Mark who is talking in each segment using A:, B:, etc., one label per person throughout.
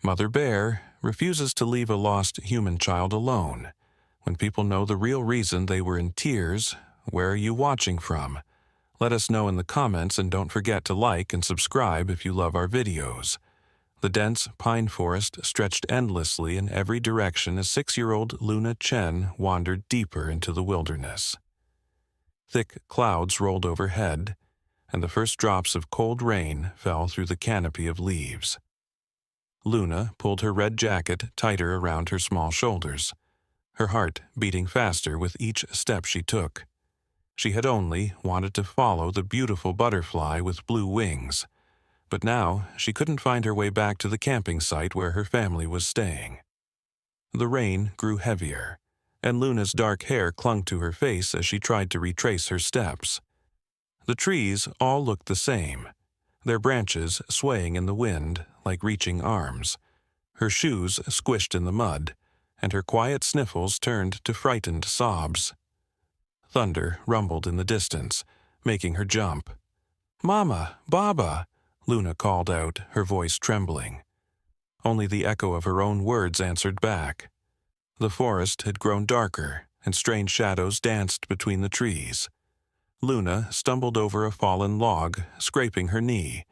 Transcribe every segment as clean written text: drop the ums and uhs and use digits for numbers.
A: Mother Bear refuses to leave a lost human child alone. When people know the real reason they were in tears, where are you watching from? Let us know in the comments, and don't forget to like and subscribe if you love our videos. The dense pine forest stretched endlessly in every direction as 6-year-old Luna Chen wandered deeper into the wilderness. Thick clouds rolled overhead, and the first drops of cold rain fell through the canopy of leaves. Luna pulled her red jacket tighter around her small shoulders, her heart beating faster with each step she took. She had only wanted to follow the beautiful butterfly with blue wings, but now she couldn't find her way back to the camping site where her family was staying. The rain grew heavier, and Luna's dark hair clung to her face as she tried to retrace her steps. The trees all looked the same, their branches swaying in the wind like reaching arms. Her shoes squished in the mud, and her quiet sniffles turned to frightened sobs. Thunder rumbled in the distance, making her jump. "Mama! Baba!" Luna called out, her voice trembling. Only the echo of her own words answered back. The forest had grown darker, and strange shadows danced between the trees. Luna stumbled over a fallen log, scraping her knee.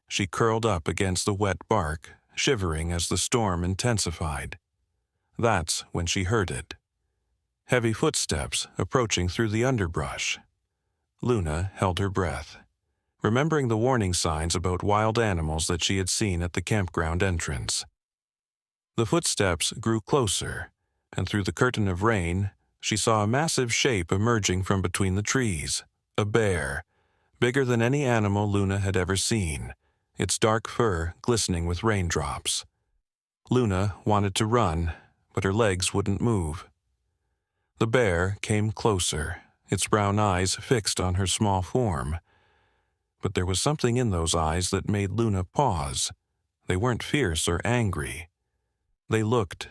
A: She curled up against the wet bark, shivering as the storm intensified. That's when she heard it. Heavy footsteps approaching through the underbrush. Luna held her breath, remembering the warning signs about wild animals that she had seen at the campground entrance. The footsteps grew closer, and through the curtain of rain, she saw a massive shape emerging from between the trees. A bear, bigger than any animal Luna had ever seen, its dark fur glistening with raindrops. Luna wanted to run, but her legs wouldn't move. The bear came closer, its brown eyes fixed on her small form. But there was something in those eyes that made Luna pause. They weren't fierce or angry. They looked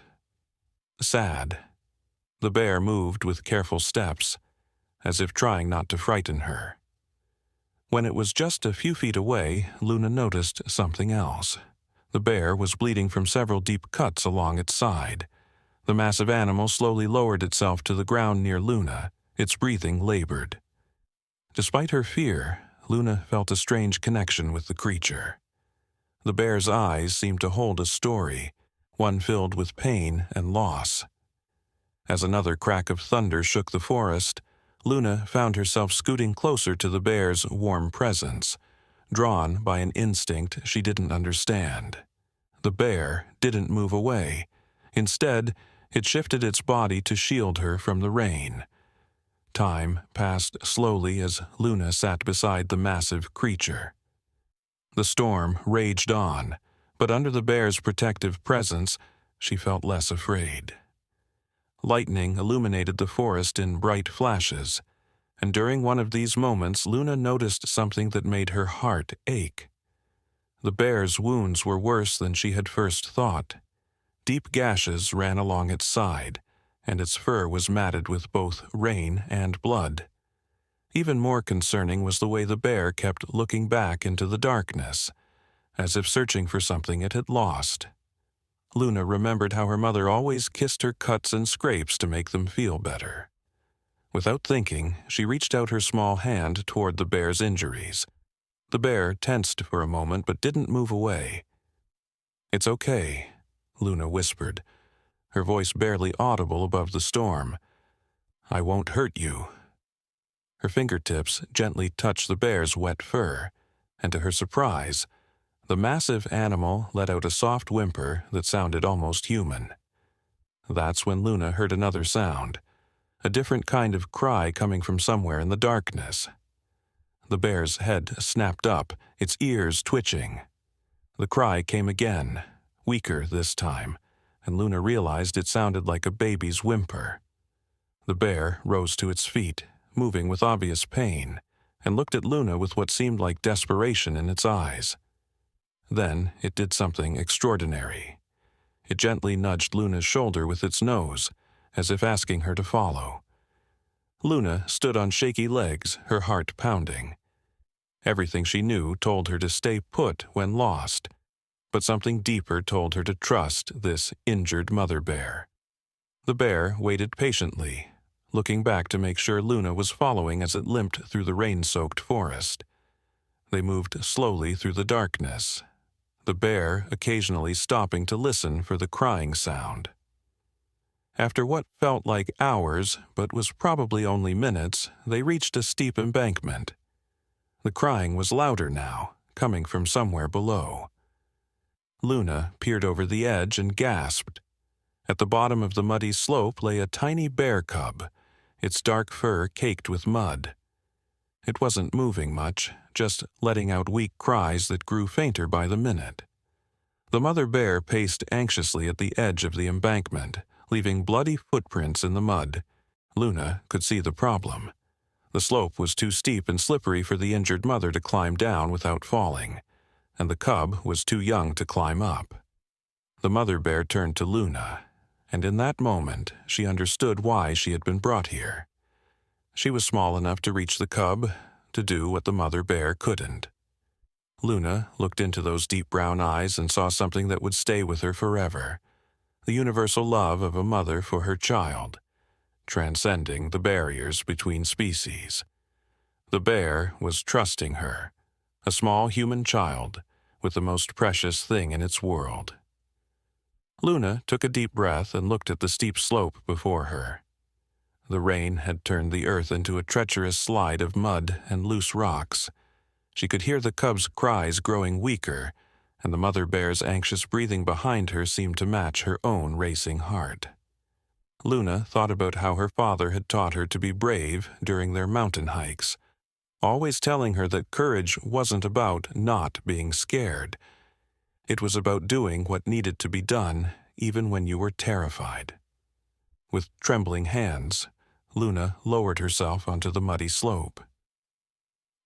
A: sad. The bear moved with careful steps, as if trying not to frighten her. When it was just a few feet away, Luna noticed something else. The bear was bleeding from several deep cuts along its side. The massive animal slowly lowered itself to the ground near Luna, its breathing labored. Despite her fear, Luna felt a strange connection with the creature. The bear's eyes seemed to hold a story, one filled with pain and loss. As another crack of thunder shook the forest, Luna found herself scooting closer to the bear's warm presence, drawn by an instinct she didn't understand. The bear didn't move away. Instead, it shifted its body to shield her from the rain. Time passed slowly as Luna sat beside the massive creature. The storm raged on, but under the bear's protective presence, she felt less afraid. Lightning illuminated the forest in bright flashes, and during one of these moments Luna noticed something that made her heart ache. The bear's wounds were worse than she had first thought. Deep gashes ran along its side, and its fur was matted with both rain and blood. Even more concerning was the way the bear kept looking back into the darkness, as if searching for something it had lost. Luna remembered how her mother always kissed her cuts and scrapes to make them feel better. Without thinking, she reached out her small hand toward the bear's injuries. The bear tensed for a moment but didn't move away. "It's okay," Luna whispered, her voice barely audible above the storm. "I won't hurt you." Her fingertips gently touched the bear's wet fur, and to her surprise, the massive animal let out a soft whimper that sounded almost human. That's when Luna heard another sound, a different kind of cry coming from somewhere in the darkness. The bear's head snapped up, its ears twitching. The cry came again, weaker this time, and Luna realized it sounded like a baby's whimper. The bear rose to its feet, moving with obvious pain, and looked at Luna with what seemed like desperation in its eyes. Then it did something extraordinary. It gently nudged Luna's shoulder with its nose, as if asking her to follow. Luna stood on shaky legs, her heart pounding. Everything she knew told her to stay put when lost. but something deeper told her to trust this injured mother bear. The bear waited patiently, looking back to make sure Luna was following as it limped through the rain-soaked forest. They moved slowly through the darkness, the bear occasionally stopping to listen for the crying sound. After what felt like hours, but was probably only minutes, they reached a steep embankment. The crying was louder now, coming from somewhere below. Luna peered over the edge and gasped. At the bottom of the muddy slope lay a tiny bear cub, its dark fur caked with mud. It wasn't moving much, just letting out weak cries that grew fainter by the minute. The mother bear paced anxiously at the edge of the embankment, leaving bloody footprints in the mud. Luna could see the problem. The slope was too steep and slippery for the injured mother to climb down without falling, and the cub was too young to climb up. The mother bear turned to Luna, and in that moment she understood why she had been brought here. She was small enough to reach the cub, to do what the mother bear couldn't. Luna looked into those deep brown eyes and saw something that would stay with her forever, the universal love of a mother for her child, transcending the barriers between species. The bear was trusting her, a small human child, with the most precious thing in its world. Luna took a deep breath and looked at the steep slope before her. The rain had turned the earth into a treacherous slide of mud and loose rocks. She could hear the cub's cries growing weaker, and the mother bear's anxious breathing behind her seemed to match her own racing heart. Luna thought about how her father had taught her to be brave during their mountain hikes, always telling her that courage wasn't about not being scared. It was about doing what needed to be done, even when you were terrified. With trembling hands, Luna lowered herself onto the muddy slope.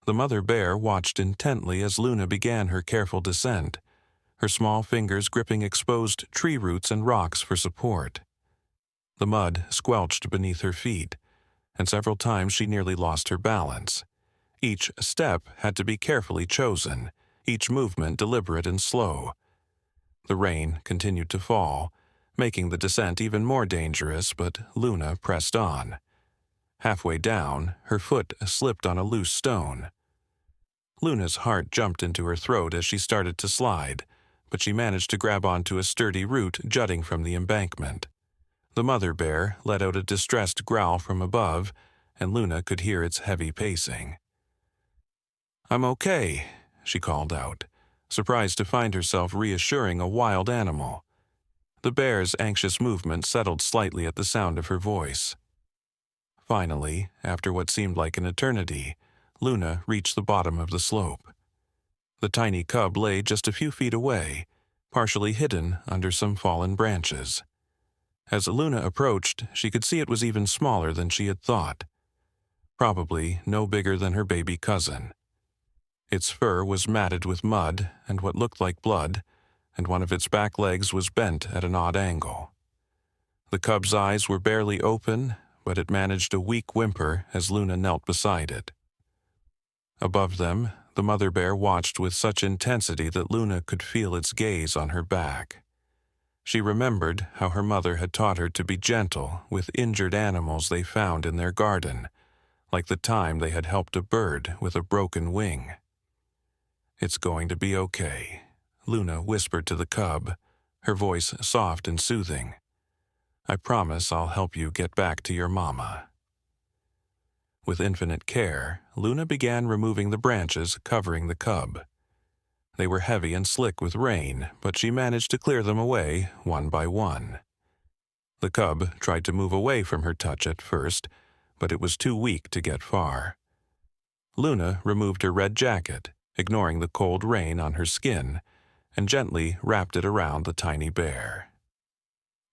A: The mother bear watched intently as Luna began her careful descent, her small fingers gripping exposed tree roots and rocks for support. The mud squelched beneath her feet, and several times she nearly lost her balance. Each step had to be carefully chosen, each movement deliberate and slow. The rain continued to fall, making the descent even more dangerous, but Luna pressed on. Halfway down, her foot slipped on a loose stone. Luna's heart jumped into her throat as she started to slide, but she managed to grab onto a sturdy root jutting from the embankment. The mother bear let out a distressed growl from above, and Luna could hear its heavy pacing. "I'm okay," she called out, surprised to find herself reassuring a wild animal. The bear's anxious movement settled slightly at the sound of her voice. Finally, after what seemed like an eternity, Luna reached the bottom of the slope. The tiny cub lay just a few feet away, partially hidden under some fallen branches. As Luna approached, she could see it was even smaller than she had thought. Probably no bigger than her baby cousin. Its fur was matted with mud and what looked like blood, and one of its back legs was bent at an odd angle. The cub's eyes were barely open, but it managed a weak whimper as Luna knelt beside it. Above them, the mother bear watched with such intensity that Luna could feel its gaze on her back. She remembered how her mother had taught her to be gentle with injured animals they found in their garden, like the time they had helped a bird with a broken wing. "It's going to be okay," Luna whispered to the cub, her voice soft and soothing. "I promise I'll help you get back to your mama." With infinite care, Luna began removing the branches covering the cub. They were heavy and slick with rain, but she managed to clear them away one by one. The cub tried to move away from her touch at first, but it was too weak to get far. Luna removed her red jacket, ignoring the cold rain on her skin, and gently wrapped it around the tiny bear.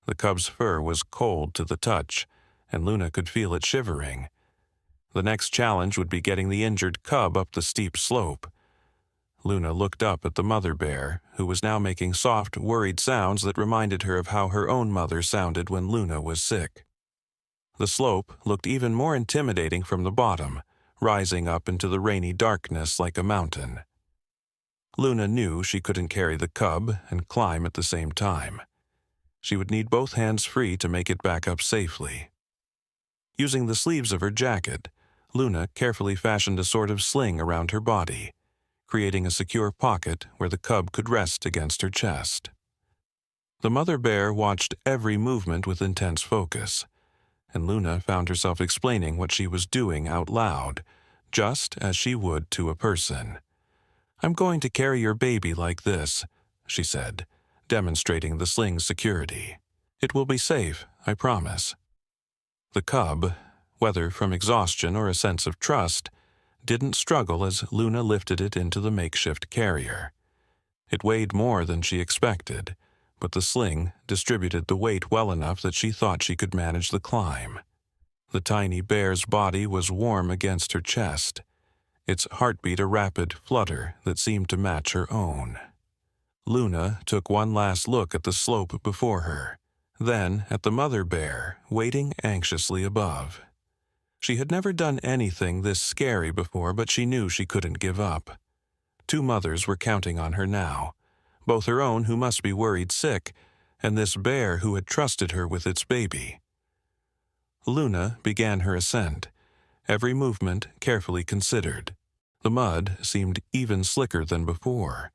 A: The cub's fur was cold to the touch, and Luna could feel it shivering. The next challenge would be getting the injured cub up the steep slope. Luna looked up at the mother bear, who was now making soft, worried sounds that reminded her of how her own mother sounded when Luna was sick. The slope looked even more intimidating from the bottom, rising up into the rainy darkness like a mountain. Luna knew she couldn't carry the cub and climb at the same time. She would need both hands free to make it back up safely. Using the sleeves of her jacket, Luna carefully fashioned a sort of sling around her body, creating a secure pocket where the cub could rest against her chest. The mother bear watched every movement with intense focus, and Luna found herself explaining what she was doing out loud, just as she would to a person. "I'm going to carry your baby like this," she said, demonstrating the sling's security. "It will be safe, I promise." The cub, whether from exhaustion or a sense of trust, didn't struggle as Luna lifted it into the makeshift carrier. It weighed more than she expected, but the sling distributed the weight well enough that she thought she could manage the climb. The tiny bear's body was warm against her chest, its heartbeat a rapid flutter that seemed to match her own. Luna took one last look at the slope before her, then at the mother bear waiting anxiously above. She had never done anything this scary before, but she knew she couldn't give up. Two mothers were counting on her now, both her own who must be worried sick, and this bear who had trusted her with its baby. Luna began her ascent, every movement carefully considered. The mud seemed even slicker than before,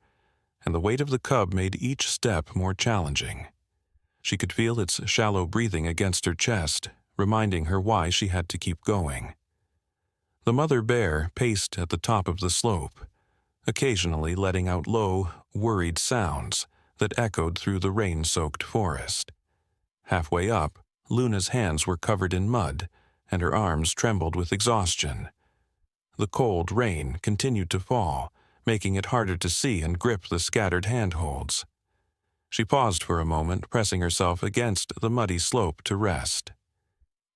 A: and the weight of the cub made each step more challenging. She could feel its shallow breathing against her chest, reminding her why she had to keep going. The mother bear paced at the top of the slope, occasionally letting out low, worried sounds that echoed through the rain-soaked forest. Halfway up, Luna's hands were covered in mud, and her arms trembled with exhaustion. The cold rain continued to fall, making it harder to see and grip the scattered handholds. She paused for a moment, pressing herself against the muddy slope to rest.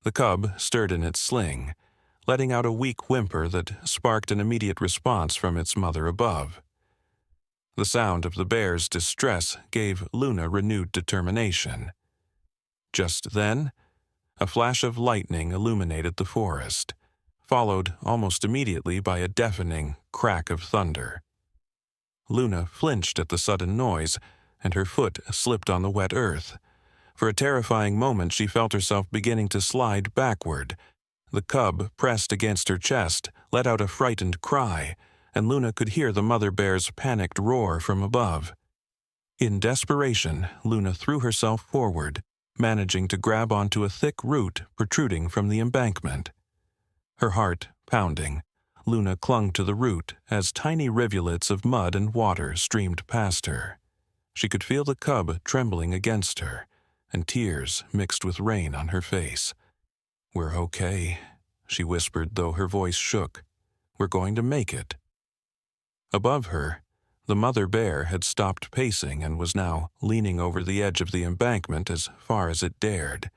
A: The cub stirred in its sling, letting out a weak whimper that sparked an immediate response from its mother above. The sound of the bear's distress gave Luna renewed determination. Just then, a flash of lightning illuminated the forest, followed almost immediately by a deafening crack of thunder. Luna flinched at the sudden noise, and her foot slipped on the wet earth. For a terrifying moment she felt herself beginning to slide backward. The cub pressed against her chest, let out a frightened cry, and Luna could hear the mother bear's panicked roar from above. In desperation, Luna threw herself forward, managing to grab onto a thick root protruding from the embankment. Her heart pounding, Luna clung to the root as tiny rivulets of mud and water streamed past her. She could feel the cub trembling against her, and tears mixed with rain on her face. "We're okay," she whispered, though her voice shook. "We're going to make it." Above her, the mother bear had stopped pacing and was now leaning over the edge of the embankment as far as it dared,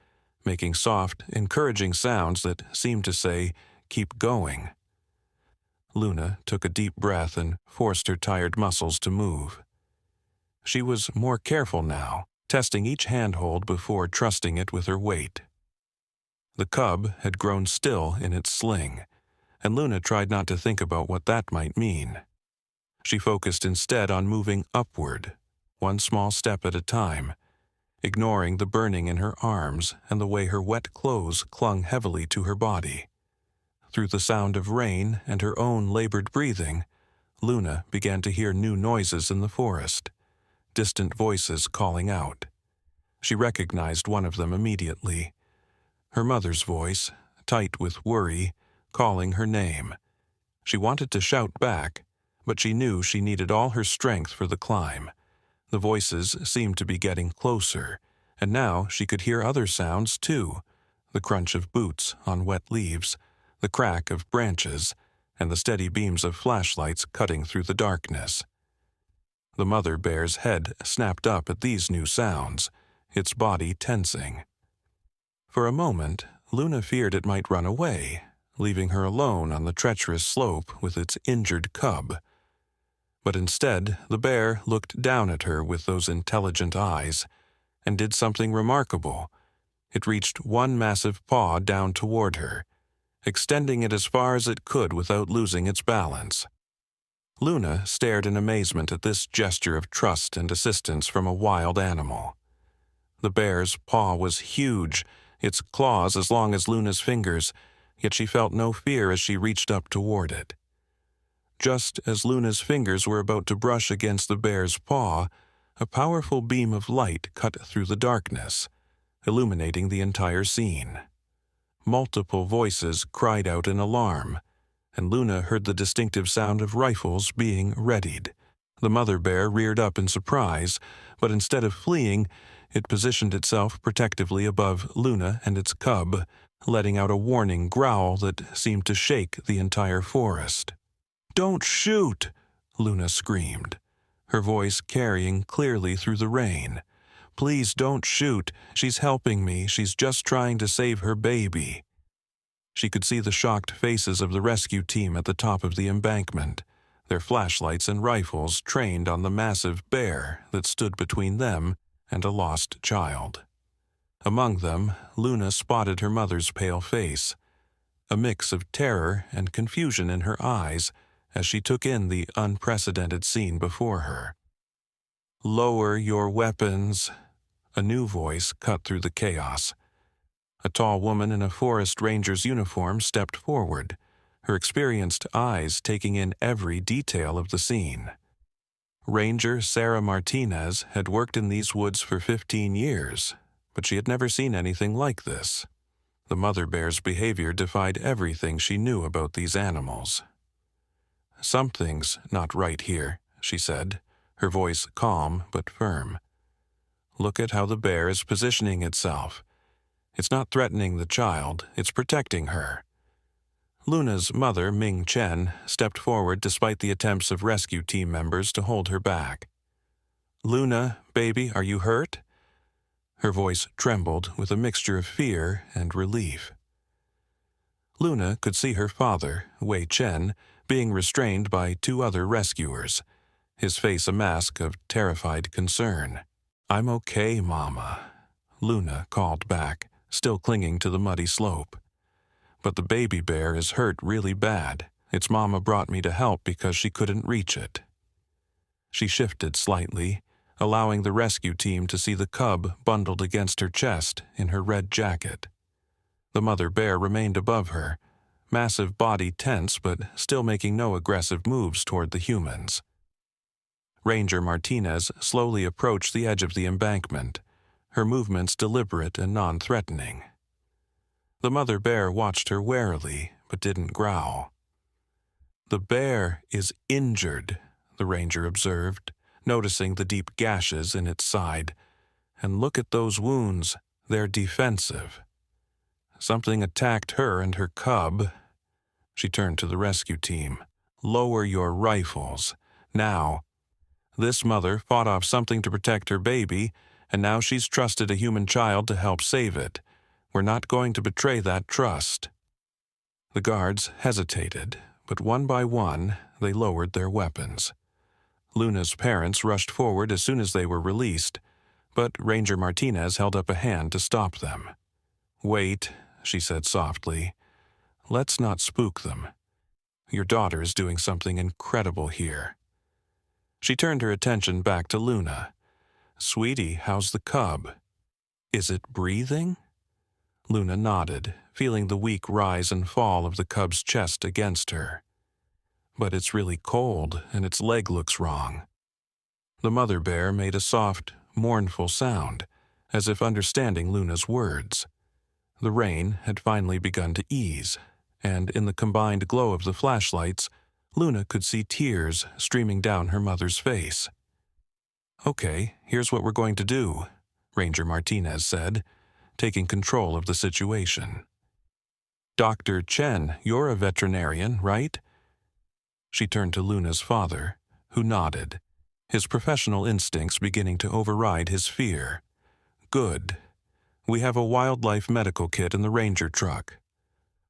A: making soft, encouraging sounds that seemed to say, "Keep going." Luna took a deep breath and forced her tired muscles to move. She was more careful now, testing each handhold before trusting it with her weight. The cub had grown still in its sling, and Luna tried not to think about what that might mean. She focused instead on moving upward, one small step at a time, ignoring the burning in her arms and the way her wet clothes clung heavily to her body. Through the sound of rain and her own labored breathing, Luna began to hear new noises in the forest, distant voices calling out. She recognized one of them immediately. Her mother's voice, tight with worry, calling her name. She wanted to shout back, but she knew she needed all her strength for the climb. The voices seemed to be getting closer, and now she could hear other sounds too, the crunch of boots on wet leaves, the crack of branches, and the steady beams of flashlights cutting through the darkness. The mother bear's head snapped up at these new sounds, its body tensing. For a moment, Luna feared it might run away, leaving her alone on the treacherous slope with its injured cub. But instead, the bear looked down at her with those intelligent eyes, and did something remarkable. It reached one massive paw down toward her, extending it as far as it could without losing its balance. Luna stared in amazement at this gesture of trust and assistance from a wild animal. The bear's paw was huge, its claws as long as Luna's fingers, yet she felt no fear as she reached up toward it. Just as Luna's fingers were about to brush against the bear's paw, a powerful beam of light cut through the darkness, illuminating the entire scene. Multiple voices cried out in alarm, and Luna heard the distinctive sound of rifles being readied. The mother bear reared up in surprise, but instead of fleeing, it positioned itself protectively above Luna and its cub, letting out a warning growl that seemed to shake the entire forest. "Don't shoot!" Luna screamed, her voice carrying clearly through the rain. "Please don't shoot. She's helping me. She's just trying to save her baby." She could see the shocked faces of the rescue team at the top of the embankment, their flashlights and rifles trained on the massive bear that stood between them and a lost child. Among them, Luna spotted her mother's pale face, a mix of terror and confusion in her eyes as she took in the unprecedented scene before her. "Lower your weapons," a new voice cut through the chaos. A tall woman in a forest ranger's uniform stepped forward, her experienced eyes taking in every detail of the scene. Ranger Sarah Martinez had worked in these woods for 15 years, but she had never seen anything like this. The mother bear's behavior defied everything she knew about these animals. "Something's not right here," she said, her voice calm but firm. "Look at how the bear is positioning itself. It's not threatening the child, it's protecting her." Luna's mother, Ming Chen, stepped forward despite the attempts of rescue team members to hold her back. "Luna, baby, are you hurt?" Her voice trembled with a mixture of fear and relief. Luna could see her father, Wei Chen, being restrained by two other rescuers, his face a mask of terrified concern. "I'm okay, Mama," Luna called back, still clinging to the muddy slope. "But the baby bear is hurt really bad. Its mama brought me to help because she couldn't reach it." She shifted slightly, allowing the rescue team to see the cub bundled against her chest in her red jacket. The mother bear remained above her, massive body tense but still making no aggressive moves toward the humans. Ranger Martinez slowly approached the edge of the embankment, her movements deliberate and non-threatening. The mother bear watched her warily, but didn't growl. "The bear is injured," the ranger observed, noticing the deep gashes in its side. "And look at those wounds, they're defensive. Something attacked her and her cub." She turned to the rescue team. "Lower your rifles. Now." This mother fought off something to protect her baby, and now she's trusted a human child to help save it. We're not going to betray that trust." The guards hesitated, but one by one, they lowered their weapons. Luna's parents rushed forward as soon as they were released, but Ranger Martinez held up a hand to stop them. "Wait," she said softly. "Let's not spook them. Your daughter is doing something incredible here." She turned her attention back to Luna. "Sweetie, how's the cub? Is it breathing?" Luna nodded, feeling the weak rise and fall of the cub's chest against her. "But it's really cold, and its leg looks wrong." The mother bear made a soft, mournful sound, as if understanding Luna's words. The rain had finally begun to ease, and in the combined glow of the flashlights, Luna could see tears streaming down her mother's face. "Okay, here's what we're going to do," Ranger Martinez said, taking control of the situation. "Dr. Chen, you're a veterinarian, right?" She turned to Luna's father, who nodded, his professional instincts beginning to override his fear. "Good. We have a wildlife medical kit in the ranger truck.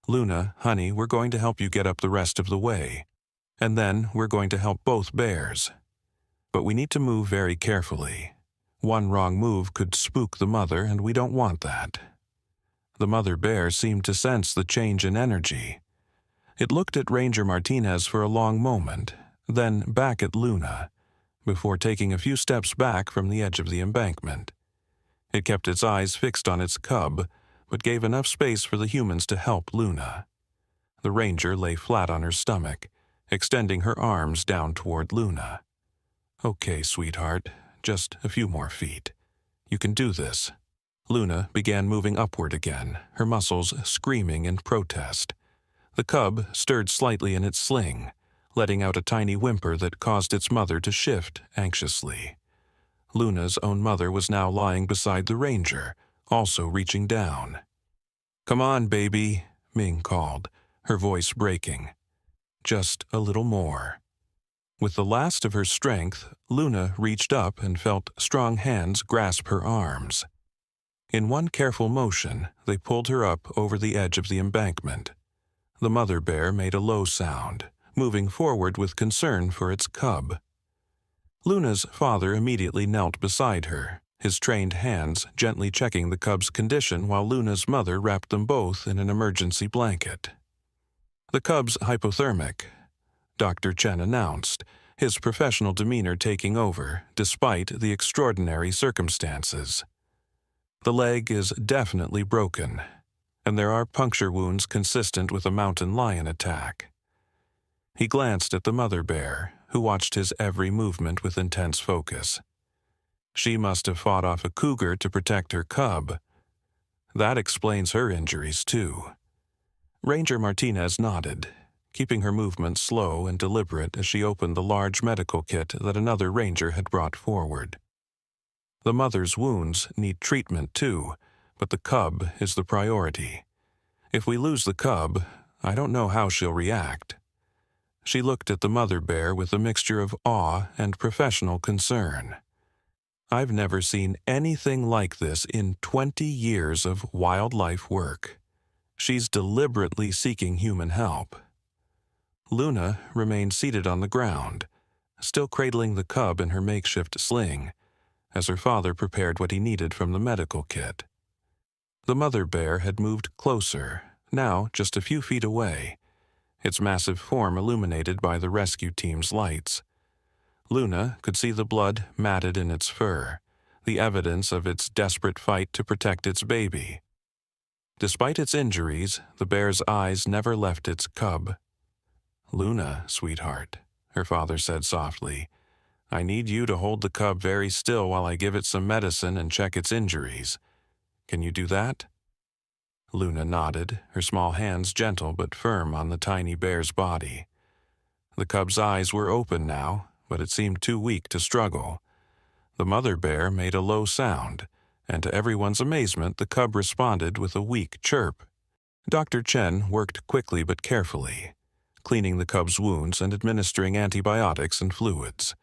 A: Luna, honey, we're going to help you get up the rest of the way. And then we're going to help both bears. But we need to move very carefully. One wrong move could spook the mother, and we don't want that." The mother bear seemed to sense the change in energy. It looked at Ranger Martinez for a long moment, then back at Luna, before taking a few steps back from the edge of the embankment. It kept its eyes fixed on its cub, but gave enough space for the humans to help Luna. The ranger lay flat on her stomach, extending her arms down toward Luna. "Okay, sweetheart, just a few more feet. You can do this." Luna began moving upward again, her muscles screaming in protest. The cub stirred slightly in its sling, letting out a tiny whimper that caused its mother to shift anxiously. Luna's own mother was now lying beside the ranger, also reaching down. "Come on, baby," Ming called, her voice breaking. "Just a little more." With the last of her strength, Luna reached up and felt strong hands grasp her arms. In one careful motion, they pulled her up over the edge of the embankment. The mother bear made a low sound, moving forward with concern for its cub. Luna's father immediately knelt beside her, his trained hands gently checking the cub's condition while Luna's mother wrapped them both in an emergency blanket. "The cub's hypothermic," Dr. Chen announced, his professional demeanor taking over despite the extraordinary circumstances. "The leg is definitely broken, and there are puncture wounds consistent with a mountain lion attack." He glanced at the mother bear, who watched his every movement with intense focus. She must have fought off a cougar to protect her cub. That explains her injuries, too. Ranger Martinez nodded, keeping her movements slow and deliberate as she opened the large medical kit that another ranger had brought forward. "The mother's wounds need treatment, too, but the cub is the priority. If we lose the cub, I don't know how she'll react." She looked at the mother bear with a mixture of awe and professional concern. "I've never seen anything like this in 20 years of wildlife work. She's deliberately seeking human help." Luna remained seated on the ground, still cradling the cub in her makeshift sling, as her father prepared what he needed from the medical kit. The mother bear had moved closer, now just a few feet away, its massive form illuminated by the rescue team's lights. Luna could see the blood matted in its fur, the evidence of its desperate fight to protect its baby. Despite its injuries, the bear's eyes never left its cub. "Luna, sweetheart," her father said softly, "I need you to hold the cub very still while I give it some medicine and check its injuries. Can you do that?" Luna nodded, her small hands gentle but firm on the tiny bear's body. The cub's eyes were open now, but it seemed too weak to struggle. The mother bear made a low sound, and to everyone's amazement the cub responded with a weak chirp. Dr. Chen worked quickly but carefully, cleaning the cub's wounds and administering antibiotics and fluids.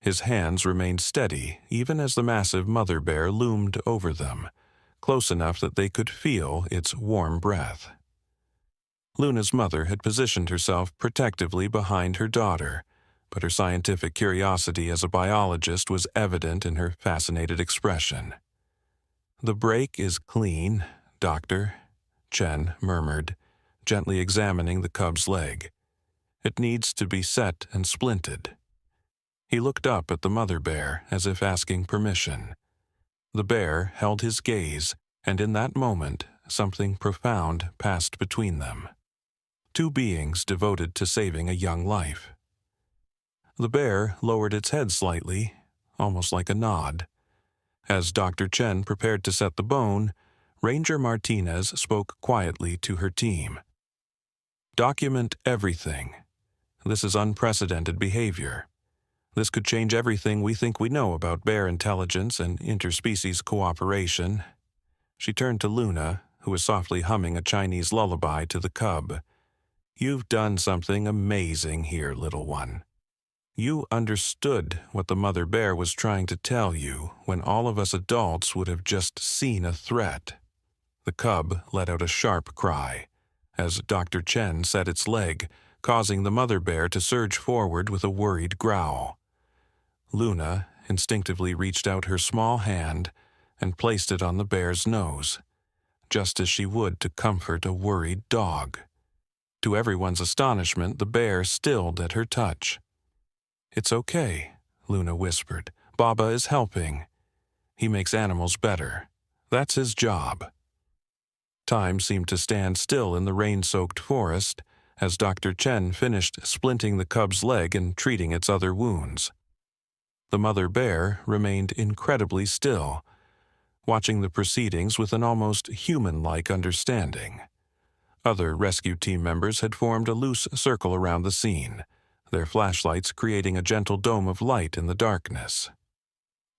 A: His hands remained steady even as the massive mother bear loomed over them, close enough that they could feel its warm breath. Luna's mother had positioned herself protectively behind her daughter, but her scientific curiosity as a biologist was evident in her fascinated expression. "The break is clean, Doctor," Chen murmured, gently examining the cub's leg. "It needs to be set and splinted." He looked up at the mother bear as if asking permission. The bear held his gaze, and in that moment, something profound passed between them. Two beings devoted to saving a young life. The bear lowered its head slightly, almost like a nod. As Dr. Chen prepared to set the bone, Ranger Martinez spoke quietly to her team. "Document everything. This is unprecedented behavior. This could change everything we think we know about bear intelligence and interspecies cooperation." She turned to Luna, who was softly humming a Chinese lullaby to the cub. "You've done something amazing here, little one. You understood what the mother bear was trying to tell you when all of us adults would have just seen a threat." The cub let out a sharp cry, as Dr. Chen set its leg, causing the mother bear to surge forward with a worried growl. Luna instinctively reached out her small hand and placed it on the bear's nose, just as she would to comfort a worried dog. To everyone's astonishment, the bear stilled at her touch, "It's okay," Luna whispered. "Baba is helping. He makes animals better. That's his job." Time seemed to stand still in the rain-soaked forest as Dr. Chen finished splinting the cub's leg and treating its other wounds. The mother bear remained incredibly still, watching the proceedings with an almost human-like understanding. Other rescue team members had formed a loose circle around the scene, their flashlights creating a gentle dome of light in the darkness.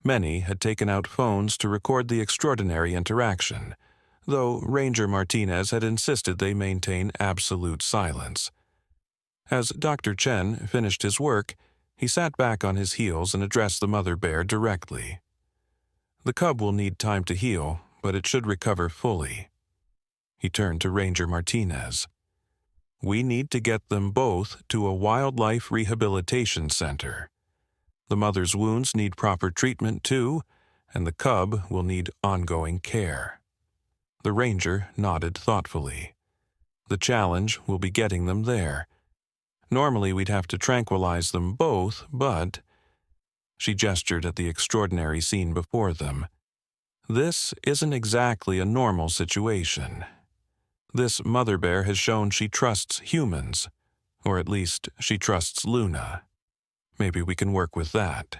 A: Many had taken out phones to record the extraordinary interaction, though Ranger Martinez had insisted they maintain absolute silence. As Dr. Chen finished his work, he sat back on his heels and addressed the mother bear directly. "The cub will need time to heal, but it should recover fully." He turned to Ranger Martinez. "We need to get them both to a wildlife rehabilitation center. The mother's wounds need proper treatment too, and the cub will need ongoing care." The ranger nodded thoughtfully. "The challenge will be getting them there. Normally we'd have to tranquilize them both, but—" She gestured at the extraordinary scene before them. "This isn't exactly a normal situation. This mother bear has shown she trusts humans, or at least she trusts Luna. Maybe we can work with that."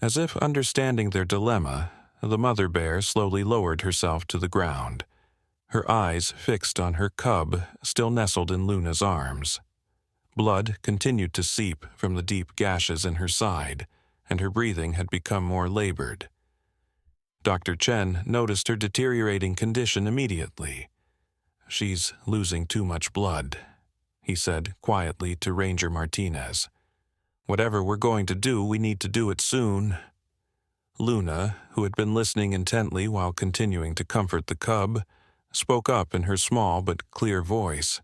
A: As if understanding their dilemma, the mother bear slowly lowered herself to the ground, her eyes fixed on her cub still nestled in Luna's arms. Blood continued to seep from the deep gashes in her side, and her breathing had become more labored. Dr. Chen noticed her deteriorating condition immediately. "She's losing too much blood," he said quietly to Ranger Martinez. "Whatever we're going to do, we need to do it soon." Luna, who had been listening intently while continuing to comfort the cub, spoke up in her small but clear voice.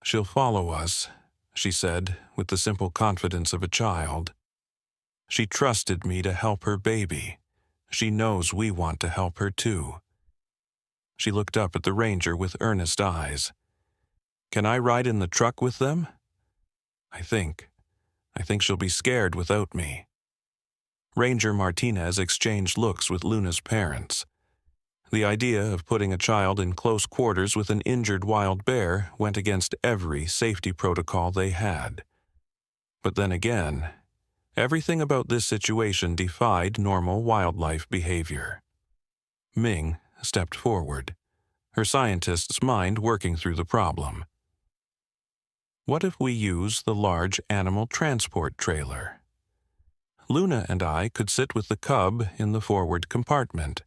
A: "She'll follow us," she said with the simple confidence of a child. "She trusted me to help her baby. She knows we want to help her too." She looked up at the ranger with earnest eyes. "Can I ride in the truck with them?" I think she'll be scared without me." Ranger Martinez exchanged looks with Luna's parents. The idea of putting a child in close quarters with an injured wild bear went against every safety protocol they had. But then again, everything about this situation defied normal wildlife behavior. Ming stepped forward, her scientist's mind working through the problem. "What if we use the large animal transport trailer? Luna and I could sit with the cub in the forward compartment,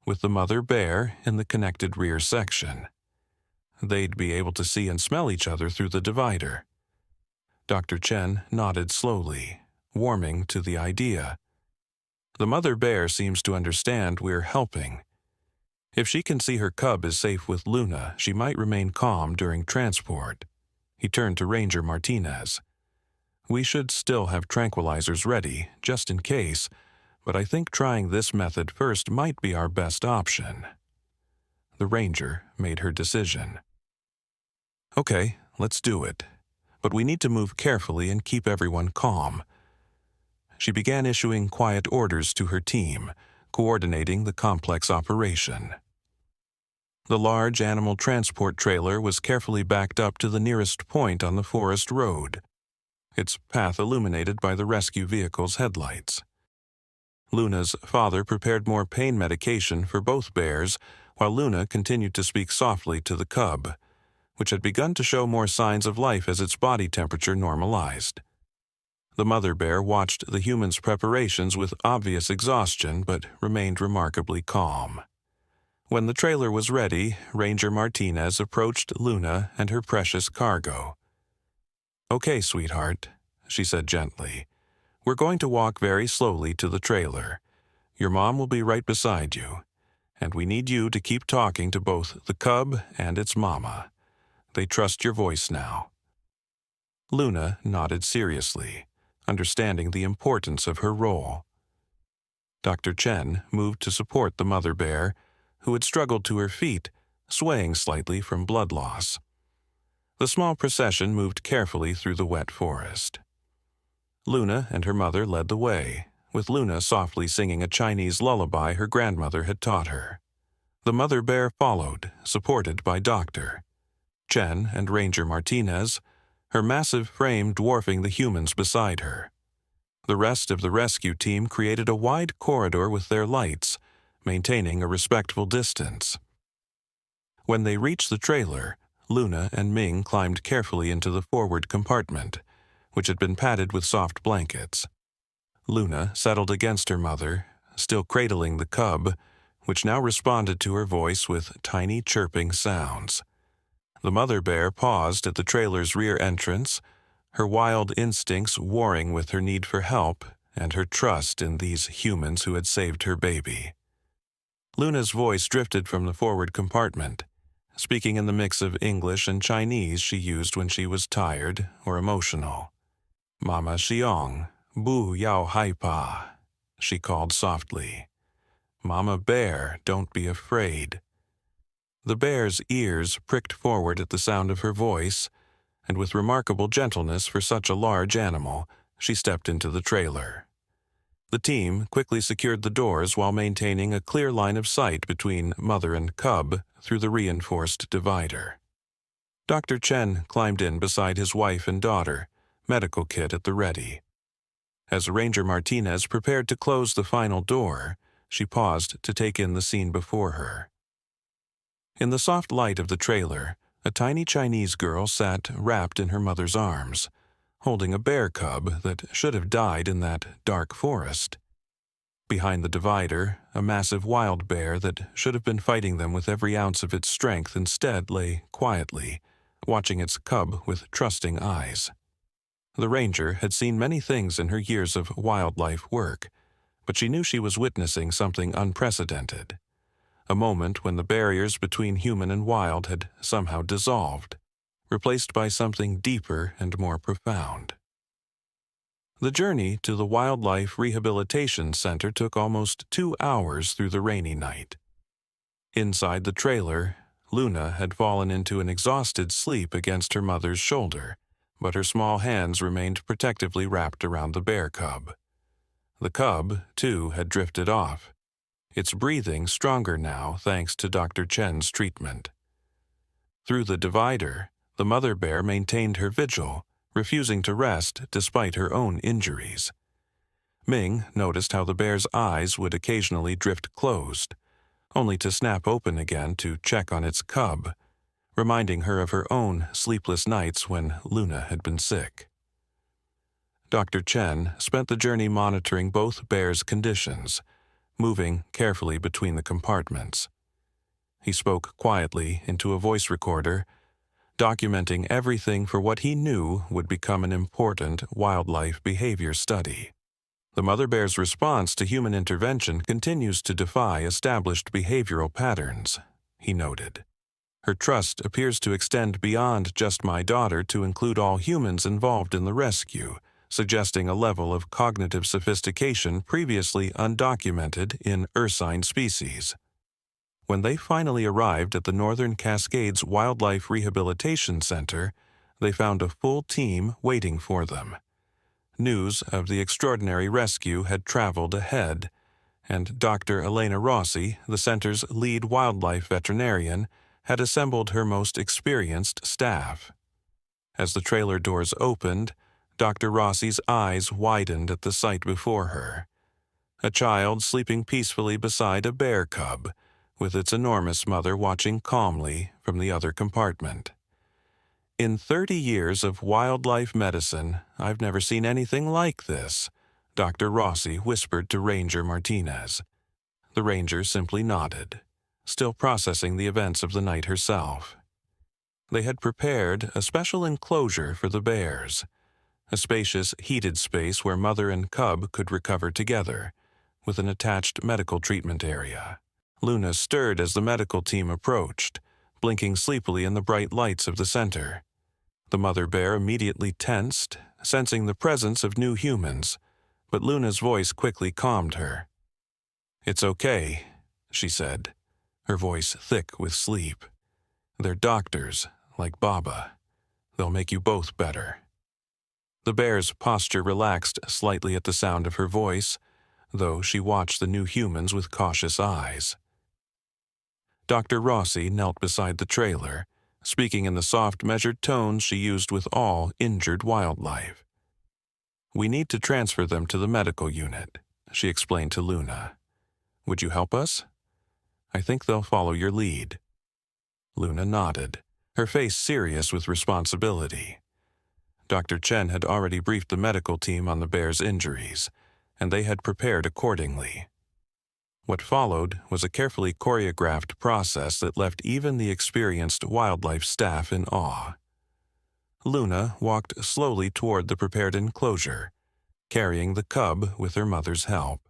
A: with the mother bear in the connected rear section. They'd be able to see and smell each other through the divider." Dr. Chen nodded slowly, warming to the idea. "The mother bear seems to understand we're helping. If she can see her cub is safe with Luna, she might remain calm during transport." He turned to Ranger Martinez. "We should still have tranquilizers ready, just in case, but I think trying this method first might be our best option." The ranger made her decision. "Okay, let's do it. But we need to move carefully and keep everyone calm." She began issuing quiet orders to her team, coordinating the complex operation. The large animal transport trailer was carefully backed up to the nearest point on the forest road, its path illuminated by the rescue vehicle's headlights. Luna's father prepared more pain medication for both bears, while Luna continued to speak softly to the cub, which had begun to show more signs of life as its body temperature normalized. The mother bear watched the humans' preparations with obvious exhaustion but remained remarkably calm. When the trailer was ready, Ranger Martinez approached Luna and her precious cargo. "Okay, sweetheart," she said gently. "We're going to walk very slowly to the trailer. Your mom will be right beside you, and we need you to keep talking to both the cub and its mama. They trust your voice now." Luna nodded seriously, understanding the importance of her role. Dr. Chen moved to support the mother bear, who had struggled to her feet, swaying slightly from blood loss. The small procession moved carefully through the wet forest. Luna and her mother led the way, with Luna softly singing a Chinese lullaby her grandmother had taught her. The mother bear followed, supported by Dr. Chen and Ranger Martinez, her massive frame dwarfing the humans beside her. The rest of the rescue team created a wide corridor with their lights, maintaining a respectful distance. When they reached the trailer, Luna and Ming climbed carefully into the forward compartment, which had been padded with soft blankets. Luna settled against her mother, still cradling the cub, which now responded to her voice with tiny chirping sounds. The mother bear paused at the trailer's rear entrance, her wild instincts warring with her need for help and her trust in these humans who had saved her baby. Luna's voice drifted from the forward compartment, speaking in the mix of English and Chinese she used when she was tired or emotional. "Mama Xiong, bu yao hai pa," she called softly. "Mama Bear, don't be afraid." The bear's ears pricked forward at the sound of her voice, and with remarkable gentleness for such a large animal, she stepped into the trailer. The team quickly secured the doors while maintaining a clear line of sight between mother and cub through the reinforced divider. Dr. Chen climbed in beside his wife and daughter, medical kit at the ready. As Ranger Martinez prepared to close the final door, she paused to take in the scene before her. In the soft light of the trailer, a tiny Chinese girl sat wrapped in her mother's arms, holding a bear cub that should have died in that dark forest. Behind the divider, a massive wild bear that should have been fighting them with every ounce of its strength instead lay quietly, watching its cub with trusting eyes. The ranger had seen many things in her years of wildlife work, but she knew she was witnessing something unprecedented. A moment when the barriers between human and wild had somehow dissolved, replaced by something deeper and more profound. The journey to the Wildlife Rehabilitation Center took almost 2 hours through the rainy night. Inside the trailer, Luna had fallen into an exhausted sleep against her mother's shoulder, but her small hands remained protectively wrapped around the bear cub. The cub, too, had drifted off, its breathing stronger now thanks to Dr. Chen's treatment. Through the divider, the mother bear maintained her vigil, refusing to rest despite her own injuries. Ming noticed how the bear's eyes would occasionally drift closed, only to snap open again to check on its cub, reminding her of her own sleepless nights when Luna had been sick. Dr. Chen spent the journey monitoring both bears' conditions, moving carefully between the compartments. He spoke quietly into a voice recorder, documenting everything for what he knew would become an important wildlife behavior study. The mother bear's response to human intervention continues to defy established behavioral patterns, he noted. Her trust appears to extend beyond just my daughter to include all humans involved in the rescue, suggesting a level of cognitive sophistication previously undocumented in ursine species. When they finally arrived at the Northern Cascades Wildlife Rehabilitation Center, they found a full team waiting for them. News of the extraordinary rescue had traveled ahead, and Dr. Elena Rossi, the center's lead wildlife veterinarian, had assembled her most experienced staff. As the trailer doors opened, Dr. Rossi's eyes widened at the sight before her. A child sleeping peacefully beside a bear cub, with its enormous mother watching calmly from the other compartment. "In 30 years of wildlife medicine, I've never seen anything like this," Dr. Rossi whispered to Ranger Martinez. The ranger simply nodded, still processing the events of the night herself. They had prepared a special enclosure for the bears, a spacious, heated space where mother and cub could recover together, with an attached medical treatment area. Luna stirred as the medical team approached, blinking sleepily in the bright lights of the center. The mother bear immediately tensed, sensing the presence of new humans, but Luna's voice quickly calmed her. "It's okay," she said, her voice thick with sleep. "They're doctors, like Baba. They'll make you both better." The bear's posture relaxed slightly at the sound of her voice, though she watched the new humans with cautious eyes. Dr. Rossi knelt beside the trailer, speaking in the soft, measured tones she used with all injured wildlife. "We need to transfer them to the medical unit," she explained to Luna. "Would you help us? I think they'll follow your lead." Luna nodded, her face serious with responsibility. Dr. Chen had already briefed the medical team on the bear's injuries, and they had prepared accordingly. What followed was a carefully choreographed process that left even the experienced wildlife staff in awe. Luna walked slowly toward the prepared enclosure, carrying the cub with her mother's help.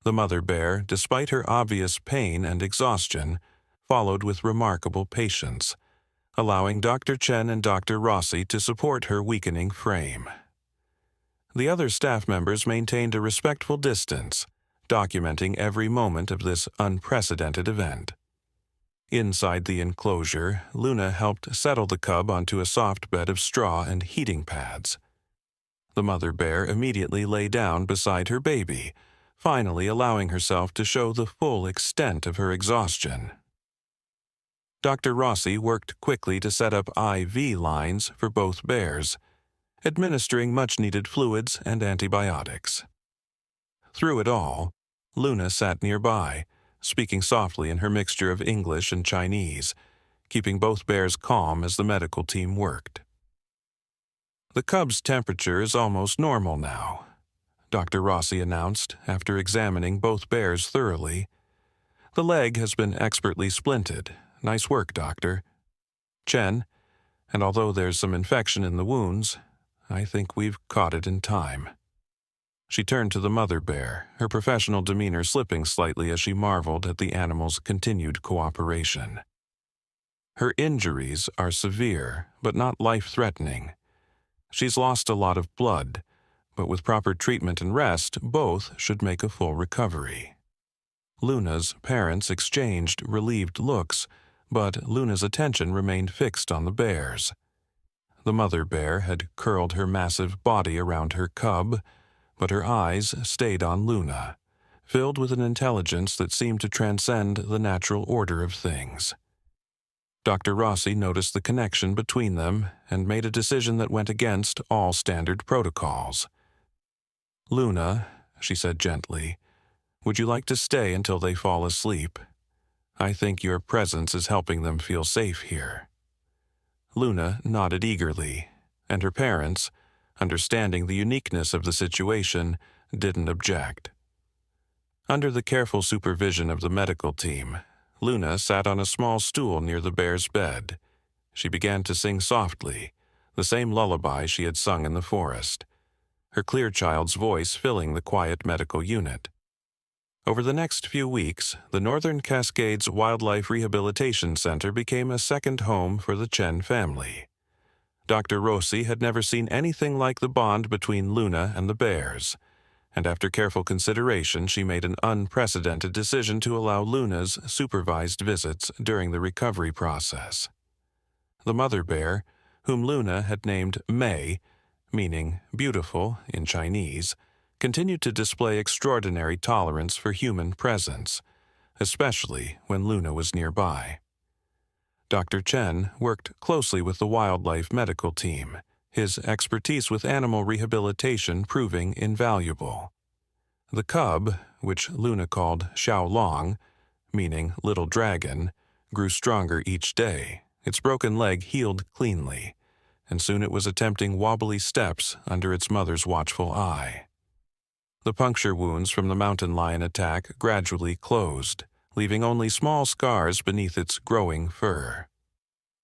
A: The mother bear, despite her obvious pain and exhaustion, followed with remarkable patience, allowing Dr. Chen and Dr. Rossi to support her weakening frame. The other staff members maintained a respectful distance, documenting every moment of this unprecedented event. Inside the enclosure, Luna helped settle the cub onto a soft bed of straw and heating pads. The mother bear immediately lay down beside her baby, finally allowing herself to show the full extent of her exhaustion. Dr. Rossi worked quickly to set up IV lines for both bears, administering much-needed fluids and antibiotics. Through it all, Luna sat nearby, speaking softly in her mixture of English and Chinese, keeping both bears calm as the medical team worked. "The cub's temperature is almost normal now," Dr. Rossi announced after examining both bears thoroughly. "The leg has been expertly splinted. Nice work, Doctor. Chen, and although there's some infection in the wounds, I think we've caught it in time." She turned to the mother bear, her professional demeanor slipping slightly as she marveled at the animal's continued cooperation. "Her injuries are severe, but not life-threatening. She's lost a lot of blood, but with proper treatment and rest, both should make a full recovery." Luna's parents exchanged relieved looks, but Luna's attention remained fixed on the bears. The mother bear had curled her massive body around her cub, but her eyes stayed on Luna, filled with an intelligence that seemed to transcend the natural order of things. Dr. Rossi noticed the connection between them and made a decision that went against all standard protocols. "Luna," she said gently, "would you like to stay until they fall asleep? I think your presence is helping them feel safe here." Luna nodded eagerly, and her parents, understanding the uniqueness of the situation, didn't object. Under the careful supervision of the medical team, Luna sat on a small stool near the bear's bed. She began to sing softly, the same lullaby she had sung in the forest, her clear child's voice filling the quiet medical unit. Over the next few weeks, the Northern Cascades Wildlife Rehabilitation Center became a second home for the Chen family. Dr. Rossi had never seen anything like the bond between Luna and the bears, and after careful consideration she made an unprecedented decision to allow Luna's supervised visits during the recovery process. The mother bear, whom Luna had named Mei, meaning beautiful in Chinese, continued to display extraordinary tolerance for human presence, especially when Luna was nearby. Dr. Chen worked closely with the wildlife medical team, his expertise with animal rehabilitation proving invaluable. The cub, which Luna called Xiaolong, meaning little dragon, grew stronger each day. Its broken leg healed cleanly, and soon it was attempting wobbly steps under its mother's watchful eye. The puncture wounds from the mountain lion attack gradually closed, leaving only small scars beneath its growing fur.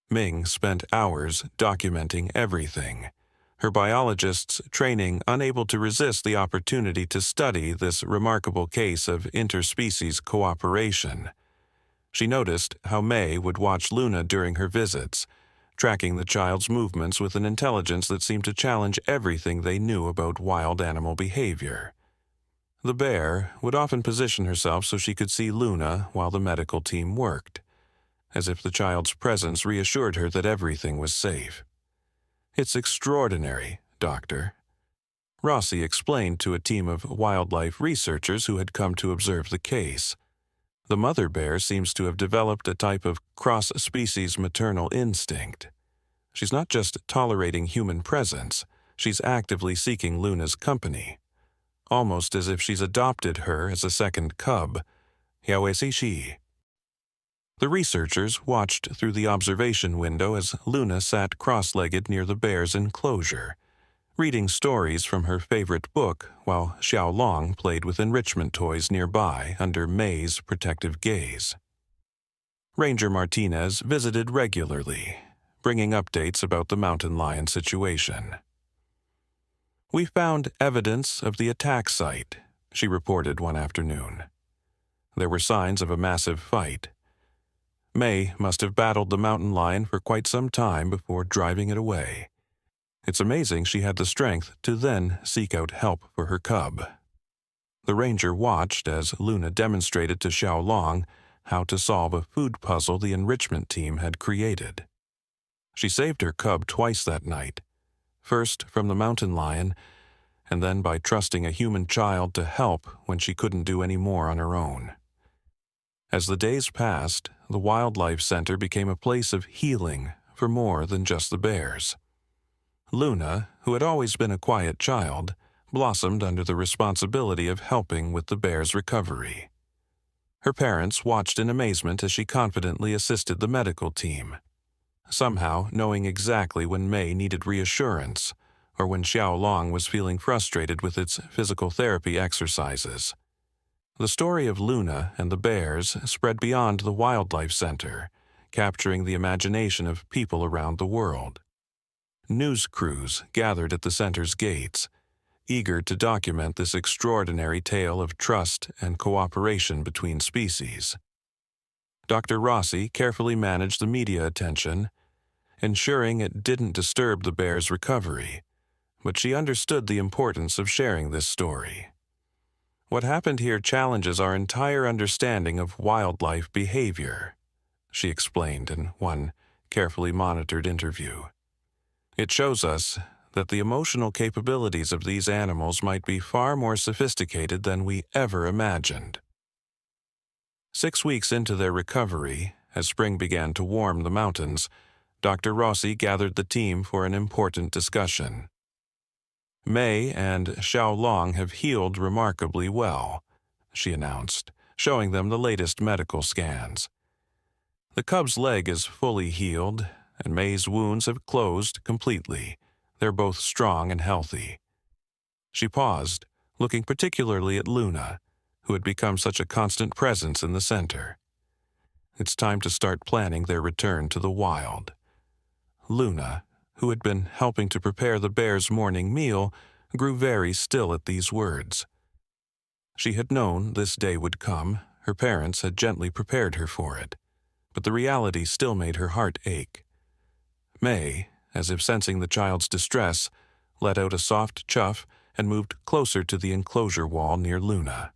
A: Ming spent hours documenting everything, her biologists training unable to resist the opportunity to study this remarkable case of interspecies cooperation. She noticed how Mei would watch Luna during her visits, tracking the child's movements with an intelligence that seemed to challenge everything they knew about wild animal behavior. The bear would often position herself so she could see Luna while the medical team worked, as if the child's presence reassured her that everything was safe. "It's extraordinary," doctor. Rossi explained to a team of wildlife researchers who had come to observe the case. The mother bear seems to have developed a type of cross-species maternal instinct. She's not just tolerating human presence, she's actively seeking Luna's company, almost as if she's adopted her as a second cub. Yaoesishi. The researchers watched through the observation window as Luna sat cross-legged near the bear's enclosure, reading stories from her favorite book while Xiaolong played with enrichment toys nearby under May's protective gaze. Ranger Martinez visited regularly, bringing updates about the mountain lion situation. "We found evidence of the attack site," she reported one afternoon. There were signs of a massive fight. May must have battled the mountain lion for quite some time before driving it away. It's amazing she had the strength to then seek out help for her cub. The ranger watched as Luna demonstrated to Xiaolong how to solve a food puzzle the enrichment team had created. She saved her cub twice that night, first from the mountain lion, and then by trusting a human child to help when she couldn't do any more on her own. As the days passed, the Wildlife Center became a place of healing for more than just the bears. Luna, who had always been a quiet child, blossomed under the responsibility of helping with the bear's recovery. Her parents watched in amazement as she confidently assisted the medical team, somehow knowing exactly when May needed reassurance or when Xiaolong was feeling frustrated with its physical therapy exercises. The story of Luna and the bears spread beyond the Wildlife Center, capturing the imagination of people around the world. News crews gathered at the center's gates, eager to document this extraordinary tale of trust and cooperation between species. Dr. Rossi carefully managed the media attention, ensuring it didn't disturb the bear's recovery, but she understood the importance of sharing this story. "What happened here challenges our entire understanding of wildlife behavior," she explained in one carefully monitored interview. "It shows us that the emotional capabilities of these animals might be far more sophisticated than we ever imagined." 6 weeks into their recovery, as spring began to warm the mountains, Dr. Rossi gathered the team for an important discussion. "May and Xiaolong have healed remarkably well," she announced, showing them the latest medical scans. "The cub's leg is fully healed, and May's wounds have closed completely. They're both strong and healthy." She paused, looking particularly at Luna, who had become such a constant presence in the center. It's time to start planning their return to the wild. Luna, who had been helping to prepare the bear's morning meal, grew very still at these words. She had known this day would come, her parents had gently prepared her for it, but the reality still made her heart ache. May, as if sensing the child's distress, let out a soft chuff and moved closer to the enclosure wall near Luna.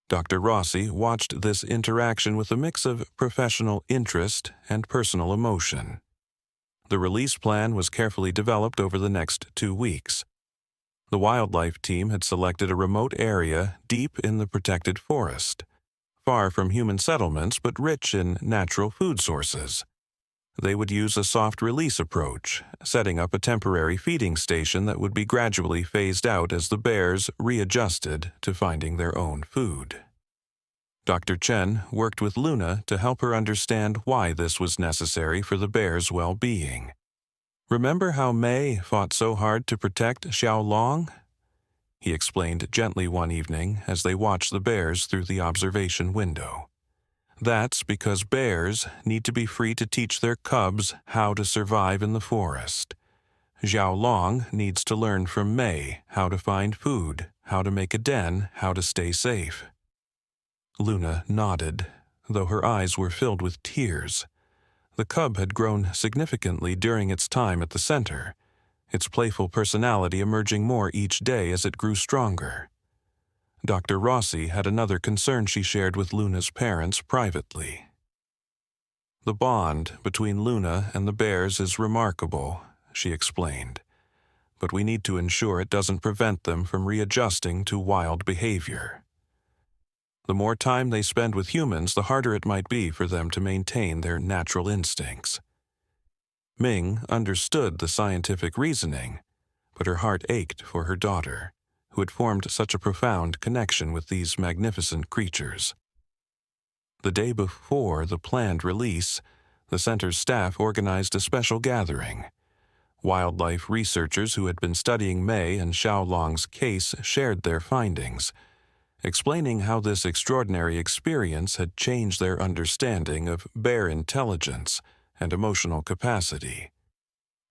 A: Dr. Rossi watched this interaction with a mix of professional interest and personal emotion. The release plan was carefully developed over the next 2 weeks. The wildlife team had selected a remote area deep in the protected forest, far from human settlements but rich in natural food sources. They would use a soft release approach, setting up a temporary feeding station that would be gradually phased out as the bears readjusted to finding their own food. Dr. Chen worked with Luna to help her understand why this was necessary for the bear's well-being. "Remember how May fought so hard to protect Xiaolong?" he explained gently one evening as they watched the bears through the observation window. "That's because bears need to be free to teach their cubs how to survive in the forest. Xiaolong needs to learn from May how to find food, how to make a den, how to stay safe." Luna nodded, though her eyes were filled with tears. The cub had grown significantly during its time at the center, its playful personality emerging more each day as it grew stronger. Dr. Rossi had another concern she shared with Luna's parents privately. "The bond between Luna and the bears is remarkable," she explained. but we need to ensure it doesn't prevent them from readjusting to wild behavior. The more time they spend with humans, the harder it might be for them to maintain their natural instincts. Ming understood the scientific reasoning, but her heart ached for her daughter, who had formed such a profound connection with these magnificent creatures. The day before the planned release, the center's staff organized a special gathering. Wildlife researchers who had been studying Mei and Xiaolong's case shared their findings, explaining how this extraordinary experience had changed their understanding of bear intelligence and emotional capacity.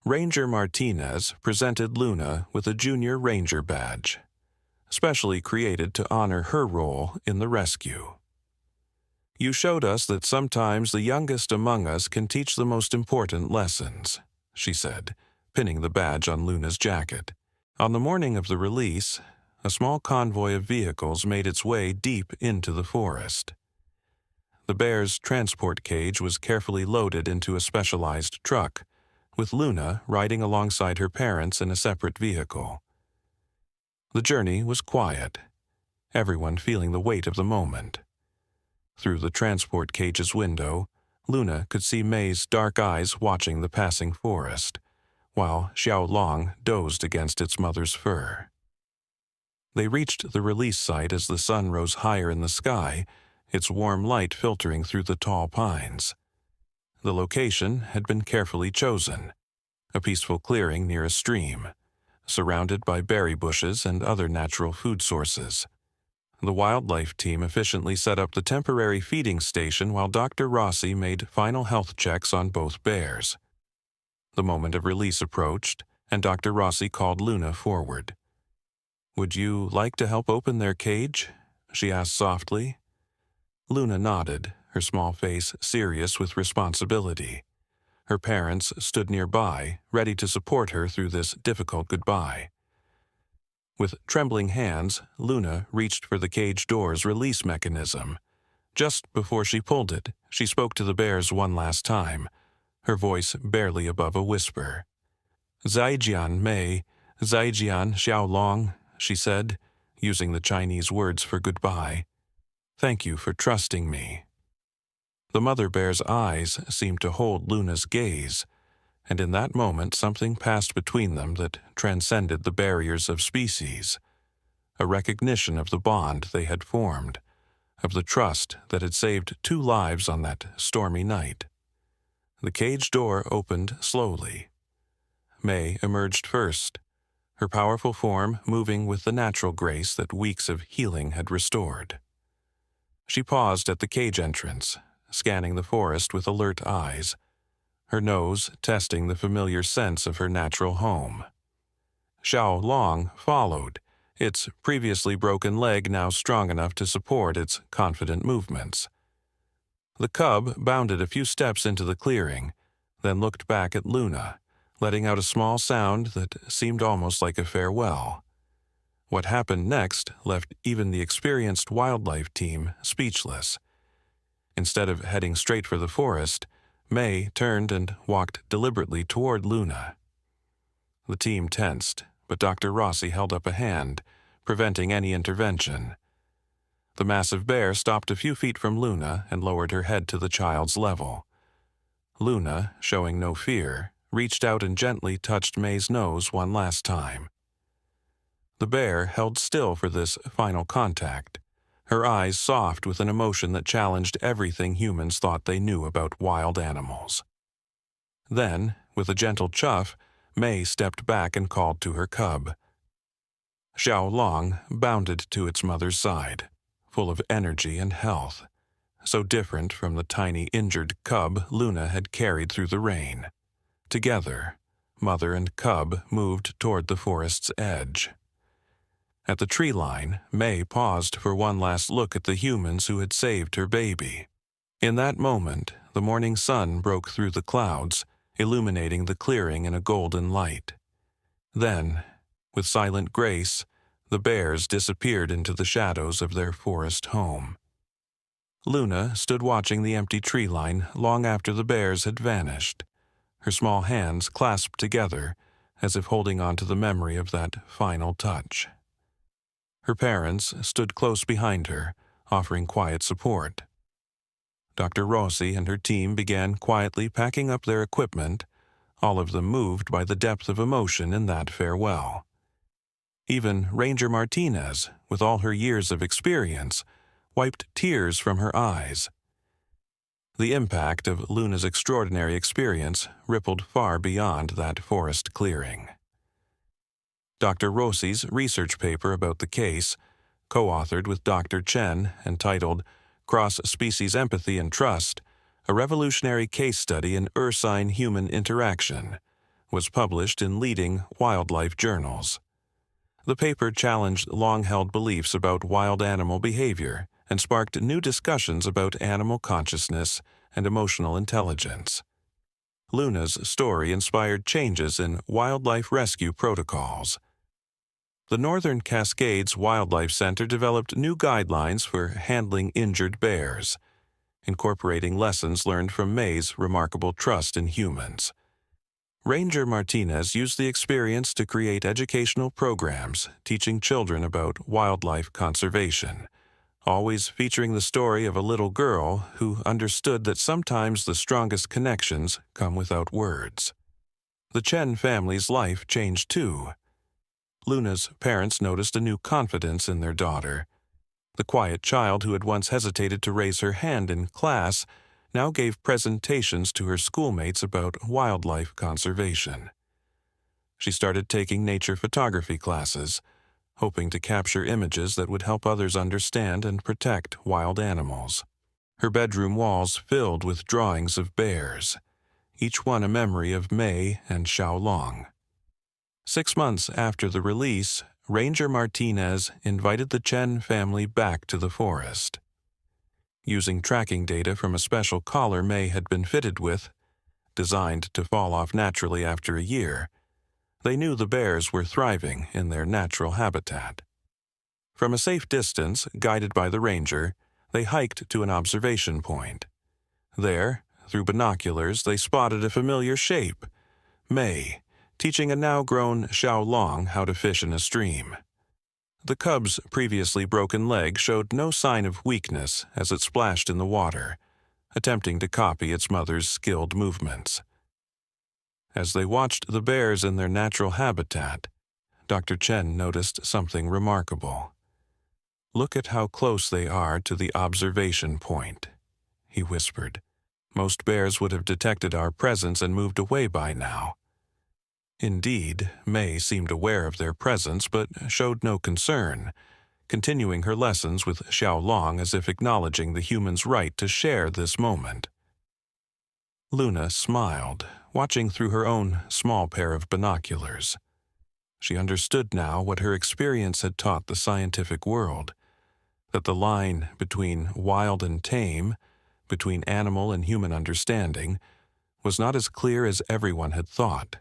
A: Ranger Martinez presented Luna with a Junior Ranger badge, specially created to honor her role in the rescue. "You showed us that sometimes the youngest among us can teach the most important lessons," she said, pinning the badge on Luna's jacket. On the morning of the release, a small convoy of vehicles made its way deep into the forest. The bear's transport cage was carefully loaded into a specialized truck, with Luna riding alongside her parents in a separate vehicle. The journey was quiet, everyone feeling the weight of the moment. Through the transport cage's window, Luna could see Mei's dark eyes watching the passing forest, while Xiaolong dozed against its mother's fur. They reached the release site as the sun rose higher in the sky, its warm light filtering through the tall pines. The location had been carefully chosen, a peaceful clearing near a stream, surrounded by berry bushes and other natural food sources. The wildlife team efficiently set up the temporary feeding station while Dr. Rossi made final health checks on both bears. The moment of release approached, and Dr. Rossi called Luna forward. "Would you like to help open their cage?" she asked softly. Luna nodded, her small face serious with responsibility. Her parents stood nearby, ready to support her through this difficult goodbye. With trembling hands, Luna reached for the cage door's release mechanism. Just before she pulled it, she spoke to the bears one last time, her voice barely above a whisper. "Zaijian Mei, Zaijian Xiaolong," she said, using the Chinese words for goodbye. "Thank you for trusting me." The mother bear's eyes seemed to hold Luna's gaze, and in that moment something passed between them that transcended the barriers of species, a recognition of the bond they had formed, of the trust that had saved 2 lives on that stormy night. The cage door opened slowly. Mei emerged first, her powerful form moving with the natural grace that weeks of healing had restored. She paused at the cage entrance, scanning the forest with alert eyes, her nose testing the familiar sense of her natural home. Xiaolong followed, its previously broken leg now strong enough to support its confident movements. The cub bounded a few steps into the clearing, then looked back at Luna, letting out a small sound that seemed almost like a farewell. What happened next left even the experienced wildlife team speechless. Instead of heading straight for the forest, Mei turned and walked deliberately toward Luna. The team tensed, but Dr. Rossi held up a hand, preventing any intervention. The massive bear stopped a few feet from Luna and lowered her head to the child's level. Luna, showing no fear, reached out and gently touched Mei's nose one last time. The bear held still for this final contact, her eyes soft with an emotion that challenged everything humans thought they knew about wild animals. Then, with a gentle chuff, Mei stepped back and called to her cub. Xiaolong bounded to its mother's side, full of energy and health, so different from the tiny injured cub Luna had carried through the rain. Together, mother and cub moved toward the forest's edge. At the tree line, Mei paused for one last look at the humans who had saved her baby. In that moment, the morning sun broke through the clouds, illuminating the clearing in a golden light. Then, with silent grace, the bears disappeared into the shadows of their forest home. Luna stood watching the empty tree line long after the bears had vanished, her small hands clasped together as if holding on to the memory of that final touch. Her parents stood close behind her, offering quiet support. Dr. Rossi and her team began quietly packing up their equipment, all of them moved by the depth of emotion in that farewell. Even Ranger Martinez, with all her years of experience, wiped tears from her eyes. The impact of Luna's extraordinary experience rippled far beyond that forest clearing. Dr. Rossi's research paper about the case, co-authored with Dr. Chen and titled Cross-Species Empathy and Trust, a revolutionary case study in ursine-human interaction, was published in leading wildlife journals. The paper challenged long-held beliefs about wild animal behavior and sparked new discussions about animal consciousness and emotional intelligence. Luna's story inspired changes in wildlife rescue protocols. The Northern Cascades Wildlife Center developed new guidelines for handling injured bears, incorporating lessons learned from May's remarkable trust in humans. Ranger Martinez used the experience to create educational programs teaching children about wildlife conservation, always featuring the story of a little girl who understood that sometimes the strongest connections come without words. The Chen family's life changed too. Luna's parents noticed a new confidence in their daughter. The quiet child who had once hesitated to raise her hand in class now gave presentations to her schoolmates about wildlife conservation. She started taking nature photography classes, hoping to capture images that would help others understand and protect wild animals. Her bedroom walls filled with drawings of bears, each one a memory of May and Xiaolong. 6 months after the release, Ranger Martinez invited the Chen family back to the forest. Using tracking data from a special collar May had been fitted with, designed to fall off naturally after a year, they knew the bears were thriving in their natural habitat. From a safe distance, guided by the ranger, they hiked to an observation point. There, through binoculars, they spotted a familiar shape, May, teaching a now-grown Xiaolong how to fish in a stream. The cub's previously broken leg showed no sign of weakness as it splashed in the water, attempting to copy its mother's skilled movements. As they watched the bears in their natural habitat, Dr. Chen noticed something remarkable. "Look at how close they are to the observation point," he whispered. "Most bears would have detected our presence and moved away by now." Indeed, May seemed aware of their presence but showed no concern, continuing her lessons with Xiaolong as if acknowledging the human's right to share this moment. Luna smiled, watching through her own small pair of binoculars. She understood now what her experience had taught the scientific world, that the line between wild and tame, between animal and human understanding, was not as clear as everyone had thought.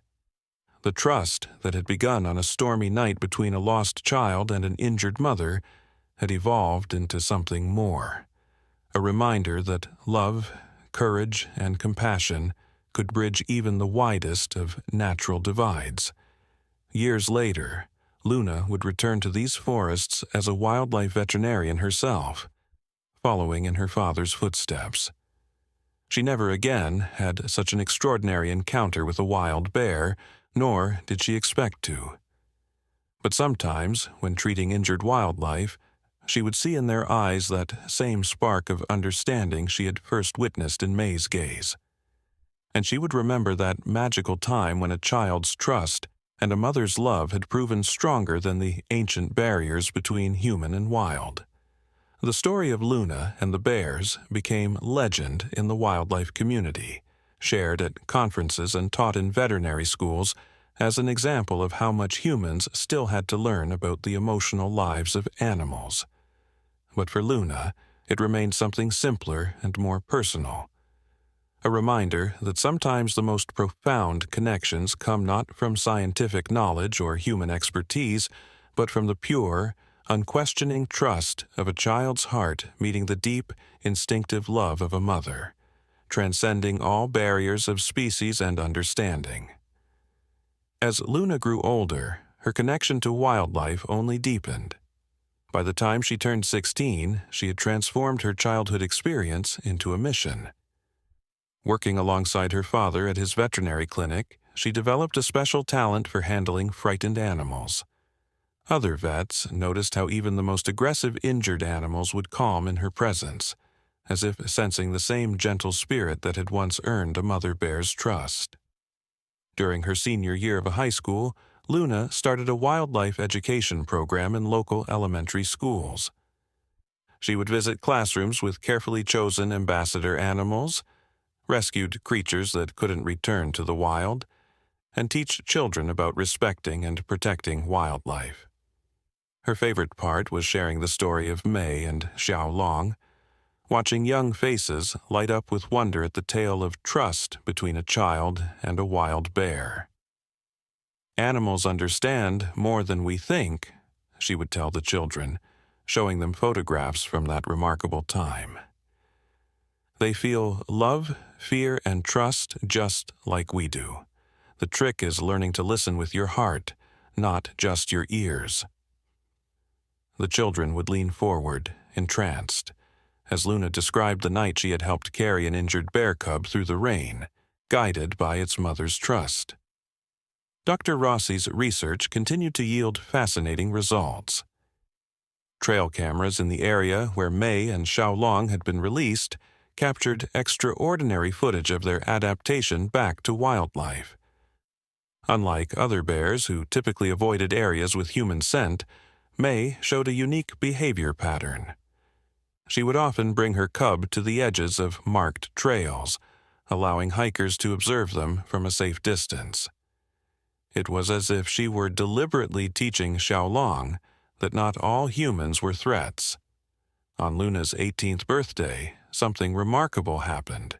A: The trust that had begun on a stormy night between a lost child and an injured mother had evolved into something more, a reminder that love, courage, and compassion could bridge even the widest of natural divides. Years later, Luna would return to these forests as a wildlife veterinarian herself, following in her father's footsteps. She never again had such an extraordinary encounter with a wild bear, nor did she expect to. But sometimes, when treating injured wildlife, she would see in their eyes that same spark of understanding she had first witnessed in May's gaze. And she would remember that magical time when a child's trust and a mother's love had proven stronger than the ancient barriers between human and wild. The story of Luna and the bears became legend in the wildlife community, shared at conferences and taught in veterinary schools as an example of how much humans still had to learn about the emotional lives of animals. But for Luna, it remained something simpler and more personal. A reminder that sometimes the most profound connections come not from scientific knowledge or human expertise, but from the pure, unquestioning trust of a child's heart meeting the deep, instinctive love of a mother, transcending all barriers of species and understanding. As Luna grew older, her connection to wildlife only deepened. By the time she turned 16, she had transformed her childhood experience into a mission. Working alongside her father at his veterinary clinic, she developed a special talent for handling frightened animals. Other vets noticed how even the most aggressive injured animals would calm in her presence, as if sensing the same gentle spirit that had once earned a mother bear's trust. During her senior year of high school, Luna started a wildlife education program in local elementary schools. She would visit classrooms with carefully chosen ambassador animals, rescued creatures that couldn't return to the wild, and teach children about respecting and protecting wildlife. Her favorite part was sharing the story of Mei and Xiaolong, watching young faces light up with wonder at the tale of trust between a child and a wild bear. "Animals understand more than we think," she would tell the children, showing them photographs from that remarkable time. "They feel love, fear, and trust just like we do. The trick is learning to listen with your heart, not just your ears." The children would lean forward, entranced, as Luna described the night she had helped carry an injured bear cub through the rain, guided by its mother's trust. Dr. Rossi's research continued to yield fascinating results. Trail cameras in the area where Mei and Xiaolong had been released captured extraordinary footage of their adaptation back to wildlife. Unlike other bears who typically avoided areas with human scent, Mei showed a unique behavior pattern. She would often bring her cub to the edges of marked trails, allowing hikers to observe them from a safe distance. It was as if she were deliberately teaching Xiaolong that not all humans were threats. On Luna's 18th birthday, something remarkable happened.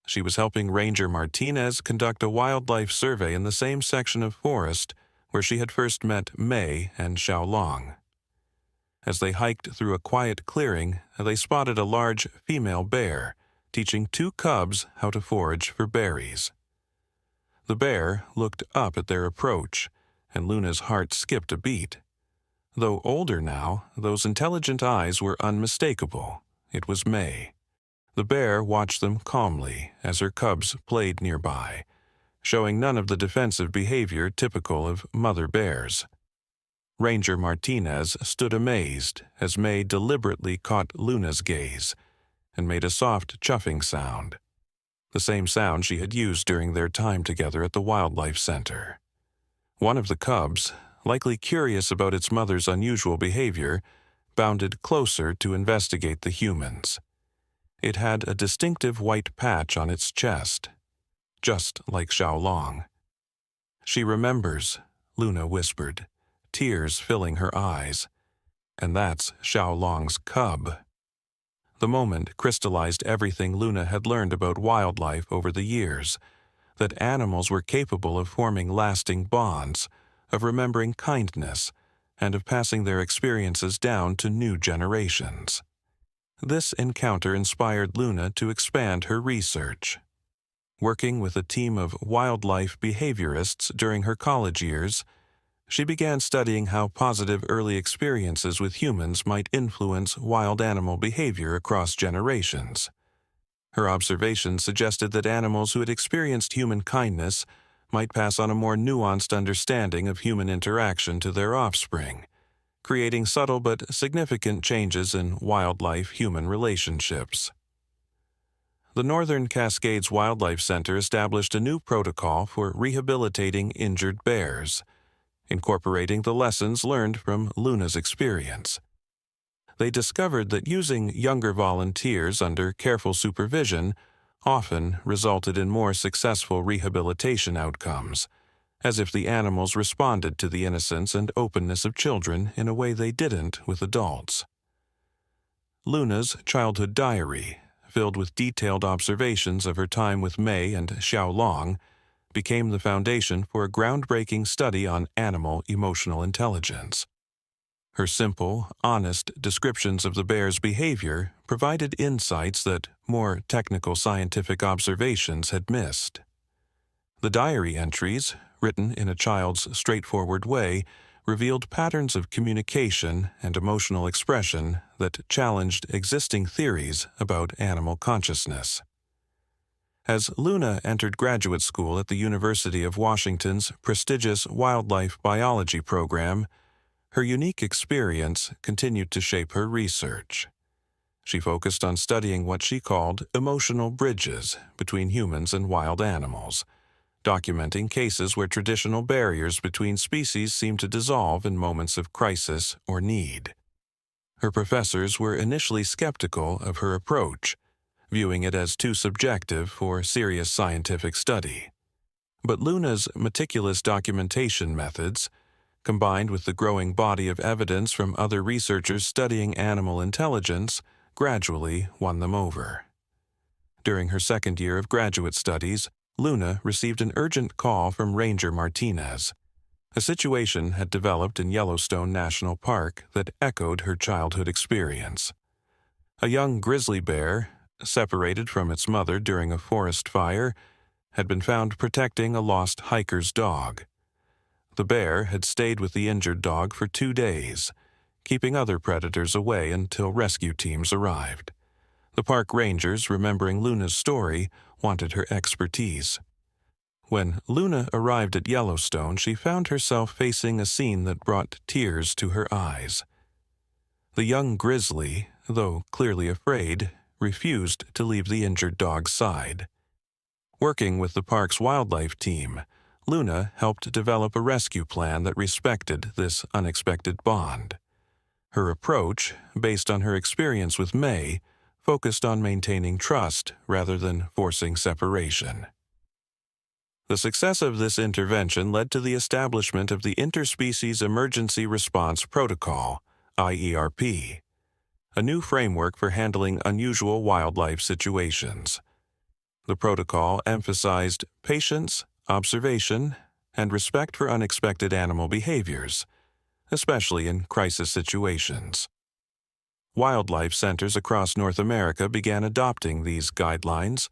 A: She was helping Ranger Martinez conduct a wildlife survey in the same section of forest where she had first met Mei and Xiaolong. As they hiked through a quiet clearing, they spotted a large female bear, teaching two cubs how to forage for berries. The bear looked up at their approach, and Luna's heart skipped a beat. Though older now, those intelligent eyes were unmistakable. It was Mei. The bear watched them calmly as her cubs played nearby, showing none of the defensive behavior typical of mother bears. Ranger Martinez stood amazed as Mei deliberately caught Luna's gaze and made a soft chuffing sound, the same sound she had used during their time together at the Wildlife Center. One of the cubs, likely curious about its mother's unusual behavior, bounded closer to investigate the humans. It had a distinctive white patch on its chest, just like Xiaolong. "She remembers," Luna whispered, tears filling her eyes. "And that's Xiaolong's cub." The moment crystallized everything Luna had learned about wildlife over the years, that animals were capable of forming lasting bonds, of remembering kindness, and of passing their experiences down to new generations. This encounter inspired Luna to expand her research. Working with a team of wildlife behaviorists during her college years, she began studying how positive early experiences with humans might influence wild animal behavior across generations. Her observations suggested that animals who had experienced human kindness might pass on a more nuanced understanding of human interaction to their offspring, creating subtle but significant changes in wildlife-human relationships. The Northern Cascades Wildlife Center established a new protocol for rehabilitating injured bears, incorporating the lessons learned from Luna's experience. They discovered that using younger volunteers under careful supervision often resulted in more successful rehabilitation outcomes, as if the animals responded to the innocence and openness of children in a way they didn't with adults. Luna's childhood diary, filled with detailed observations of her time with Mei and Xiaolong, became the foundation for a groundbreaking study on animal emotional intelligence. Her simple, honest descriptions of the bear's behavior provided insights that more technical scientific observations had missed. The diary entries, written in a child's straightforward way, revealed patterns of communication and emotional expression that challenged existing theories about animal consciousness. As Luna entered graduate school at the University of Washington's prestigious wildlife biology program, her unique experience continued to shape her research. She focused on studying what she called emotional bridges between humans and wild animals, documenting cases where traditional barriers between species seemed to dissolve in moments of crisis or need. Her professors were initially skeptical of her approach, viewing it as too subjective for serious scientific study. But Luna's meticulous documentation methods, combined with the growing body of evidence from other researchers studying animal intelligence, gradually won them over. During her second year of graduate studies, Luna received an urgent call from Ranger Martinez. A situation had developed in Yellowstone National Park that echoed her childhood experience. A young grizzly bear, separated from its mother during a forest fire, had been found protecting a lost hiker's dog. The bear had stayed with the injured dog for 2 days, keeping other predators away until rescue teams arrived. The park rangers, remembering Luna's story, wanted her expertise. When Luna arrived at Yellowstone, she found herself facing a scene that brought tears to her eyes. The young grizzly, though clearly afraid, refused to leave the injured dog's side. Working with the park's wildlife team, Luna helped develop a rescue plan that respected this unexpected bond. Her approach, based on her experience with May, focused on maintaining trust rather than forcing separation. The success of this intervention led to the establishment of the Interspecies Emergency Response Protocol, IERP, a new framework for handling unusual wildlife situations. The protocol emphasized patience, observation, and respect for unexpected animal behaviors, especially in crisis situations. Wildlife centers across North America began adopting these guidelines,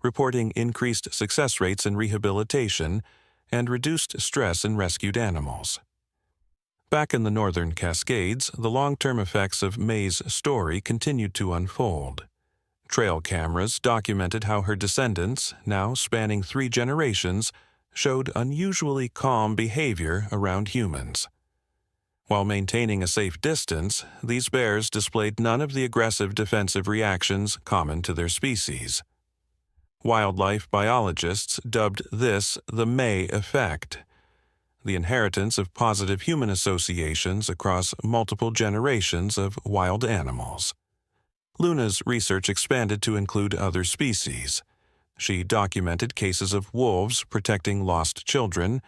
A: reporting increased success rates in rehabilitation and reduced stress in rescued animals. Back in the Northern Cascades, the long-term effects of May's story continued to unfold. Trail cameras documented how her descendants, now spanning 3 generations, showed unusually calm behavior around humans. While maintaining a safe distance, these bears displayed none of the aggressive defensive reactions common to their species. Wildlife biologists dubbed this the May effect, the inheritance of positive human associations across multiple generations of wild animals. Luna's research expanded to include other species. She documented cases of wolves protecting lost children,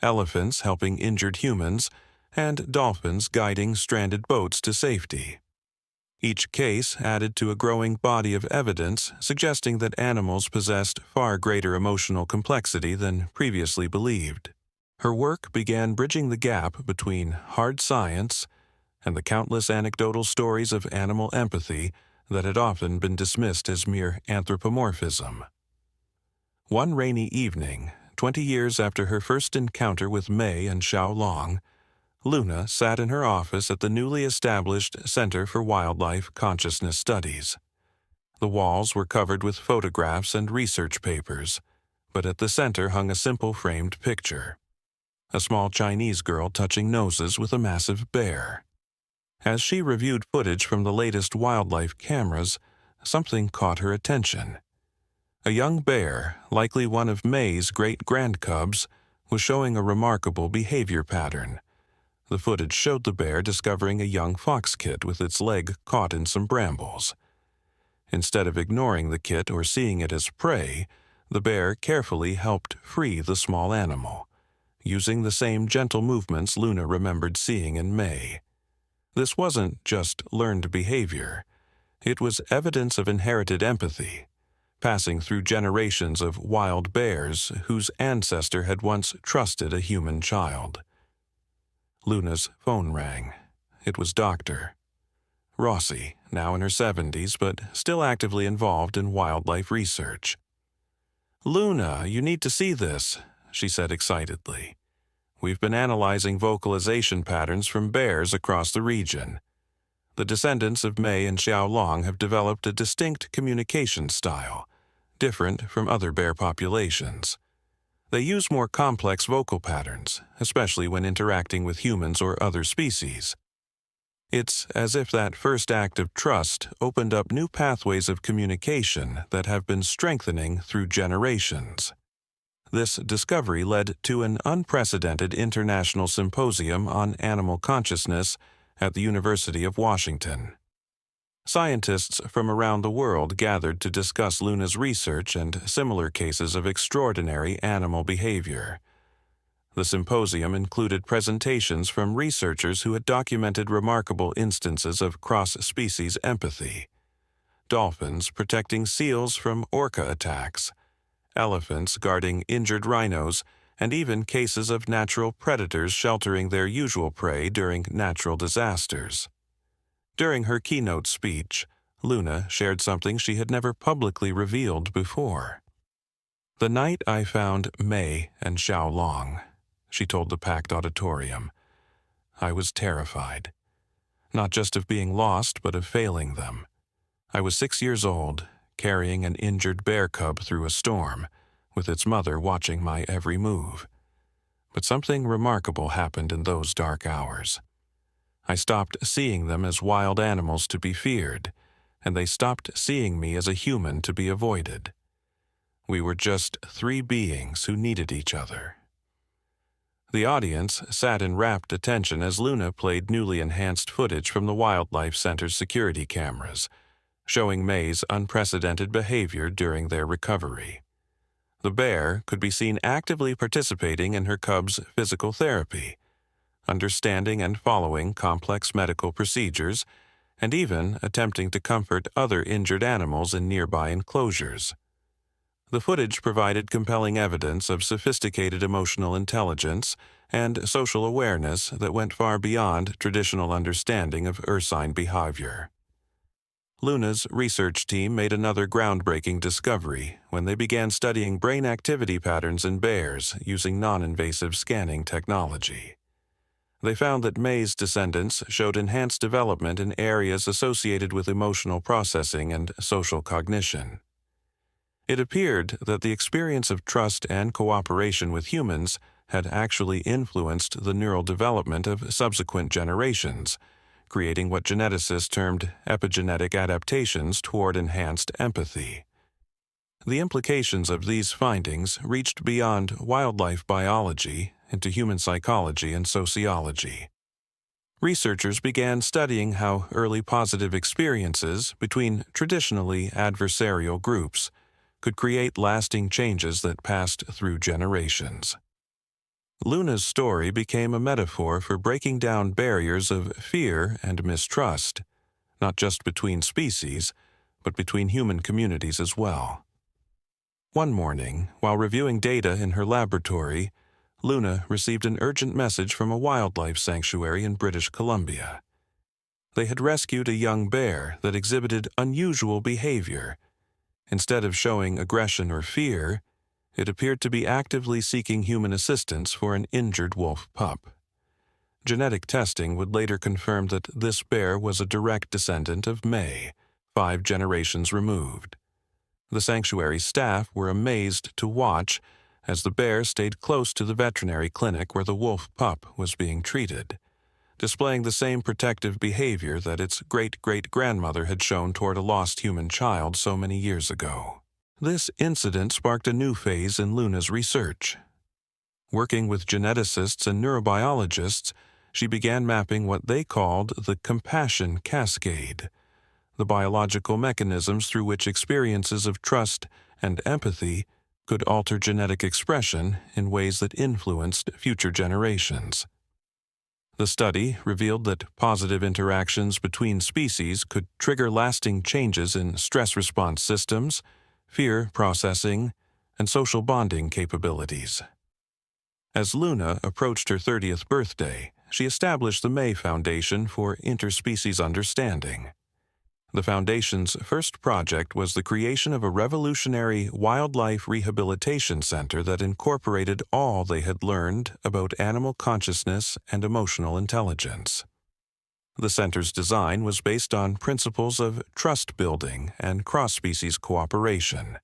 A: elephants helping injured humans, and dolphins guiding stranded boats to safety. Each case added to a growing body of evidence suggesting that animals possessed far greater emotional complexity than previously believed. Her work began bridging the gap between hard science and the countless anecdotal stories of animal empathy that had often been dismissed as mere anthropomorphism. One rainy evening, 20 years after her first encounter with May and Xiao Long, Luna sat in her office at the newly established Center for Wildlife Consciousness Studies. The walls were covered with photographs and research papers, but at the center hung a simple framed picture: a small Chinese girl touching noses with a massive bear. As she reviewed footage from the latest wildlife cameras, something caught her attention. A young bear, likely one of May's great grandcubs, was showing a remarkable behavior pattern. The footage showed the bear discovering a young fox kit with its leg caught in some brambles. Instead of ignoring the kit or seeing it as prey, the bear carefully helped free the small animal, using the same gentle movements Luna remembered seeing in May. This wasn't just learned behavior. It was evidence of inherited empathy, passing through generations of wild bears whose ancestor had once trusted a human child. Luna's phone rang. It was Dr. Rossi, now in her 70s, but still actively involved in wildlife research. "Luna, you need to see this," she said excitedly. "We've been analyzing vocalization patterns from bears across the region. The descendants of Mei and Xiaolong have developed a distinct communication style, different from other bear populations. They use more complex vocal patterns, especially when interacting with humans or other species. It's as if that first act of trust opened up new pathways of communication that have been strengthening through generations." This discovery led to an unprecedented international symposium on animal consciousness at the University of Washington. Scientists from around the world gathered to discuss Luna's research and similar cases of extraordinary animal behavior. The symposium included presentations from researchers who had documented remarkable instances of cross-species empathy. Dolphins protecting seals from orca attacks, elephants guarding injured rhinos, and even cases of natural predators sheltering their usual prey during natural disasters. During her keynote speech, Luna shared something she had never publicly revealed before. "The night I found Mei and Xiaolong," she told the packed auditorium, "I was terrified. Not just of being lost, but of failing them. I was 6 years old, carrying an injured bear cub through a storm, with its mother watching my every move. But something remarkable happened in those dark hours. I stopped seeing them as wild animals to be feared, and they stopped seeing me as a human to be avoided. We were just 3 beings who needed each other." The audience sat in rapt attention as Luna played newly enhanced footage from the Wildlife Center's security cameras, showing Mei's unprecedented behavior during their recovery. The bear could be seen actively participating in her cub's physical therapy, understanding and following complex medical procedures, and even attempting to comfort other injured animals in nearby enclosures. The footage provided compelling evidence of sophisticated emotional intelligence and social awareness that went far beyond traditional understanding of ursine behavior. Luna's research team made another groundbreaking discovery when they began studying brain activity patterns in bears using non-invasive scanning technology. They found that Mei's descendants showed enhanced development in areas associated with emotional processing and social cognition. It appeared that the experience of trust and cooperation with humans had actually influenced the neural development of subsequent generations, creating what geneticists termed epigenetic adaptations toward enhanced empathy. The implications of these findings reached beyond wildlife biology into human psychology and sociology. Researchers began studying how early positive experiences between traditionally adversarial groups could create lasting changes that passed through generations. Luna's story became a metaphor for breaking down barriers of fear and mistrust, not just between species, but between human communities as well. One morning, while reviewing data in her laboratory, Luna received an urgent message from a wildlife sanctuary in British Columbia. They had rescued a young bear that exhibited unusual behavior. Instead of showing aggression or fear, it appeared to be actively seeking human assistance for an injured wolf pup. Genetic testing would later confirm that this bear was a direct descendant of Mei, 5 generations removed. The sanctuary staff were amazed to watch as the bear stayed close to the veterinary clinic where the wolf pup was being treated, displaying the same protective behavior that its great-great-grandmother had shown toward a lost human child so many years ago. This incident sparked a new phase in Luna's research. Working with geneticists and neurobiologists, she began mapping what they called the compassion cascade, the biological mechanisms through which experiences of trust and empathy could alter genetic expression in ways that influenced future generations. The study revealed that positive interactions between species could trigger lasting changes in stress response systems, fear processing, and social bonding capabilities. As Luna approached her 30th birthday, she established the Mei Foundation for Interspecies Understanding. The Foundation's first project was the creation of a revolutionary wildlife rehabilitation center that incorporated all they had learned about animal consciousness and emotional intelligence. The center's design was based on principles of trust building and cross-species cooperation,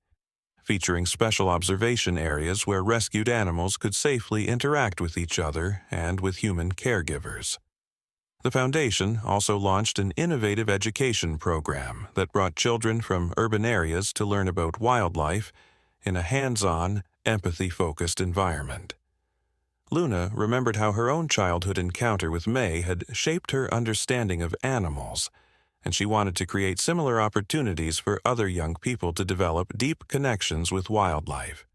A: featuring special observation areas where rescued animals could safely interact with each other and with human caregivers. The Foundation also launched an innovative education program that brought children from urban areas to learn about wildlife in a hands-on, empathy-focused environment. Luna remembered how her own childhood encounter with May had shaped her understanding of animals, and she wanted to create similar opportunities for other young people to develop deep connections with wildlife.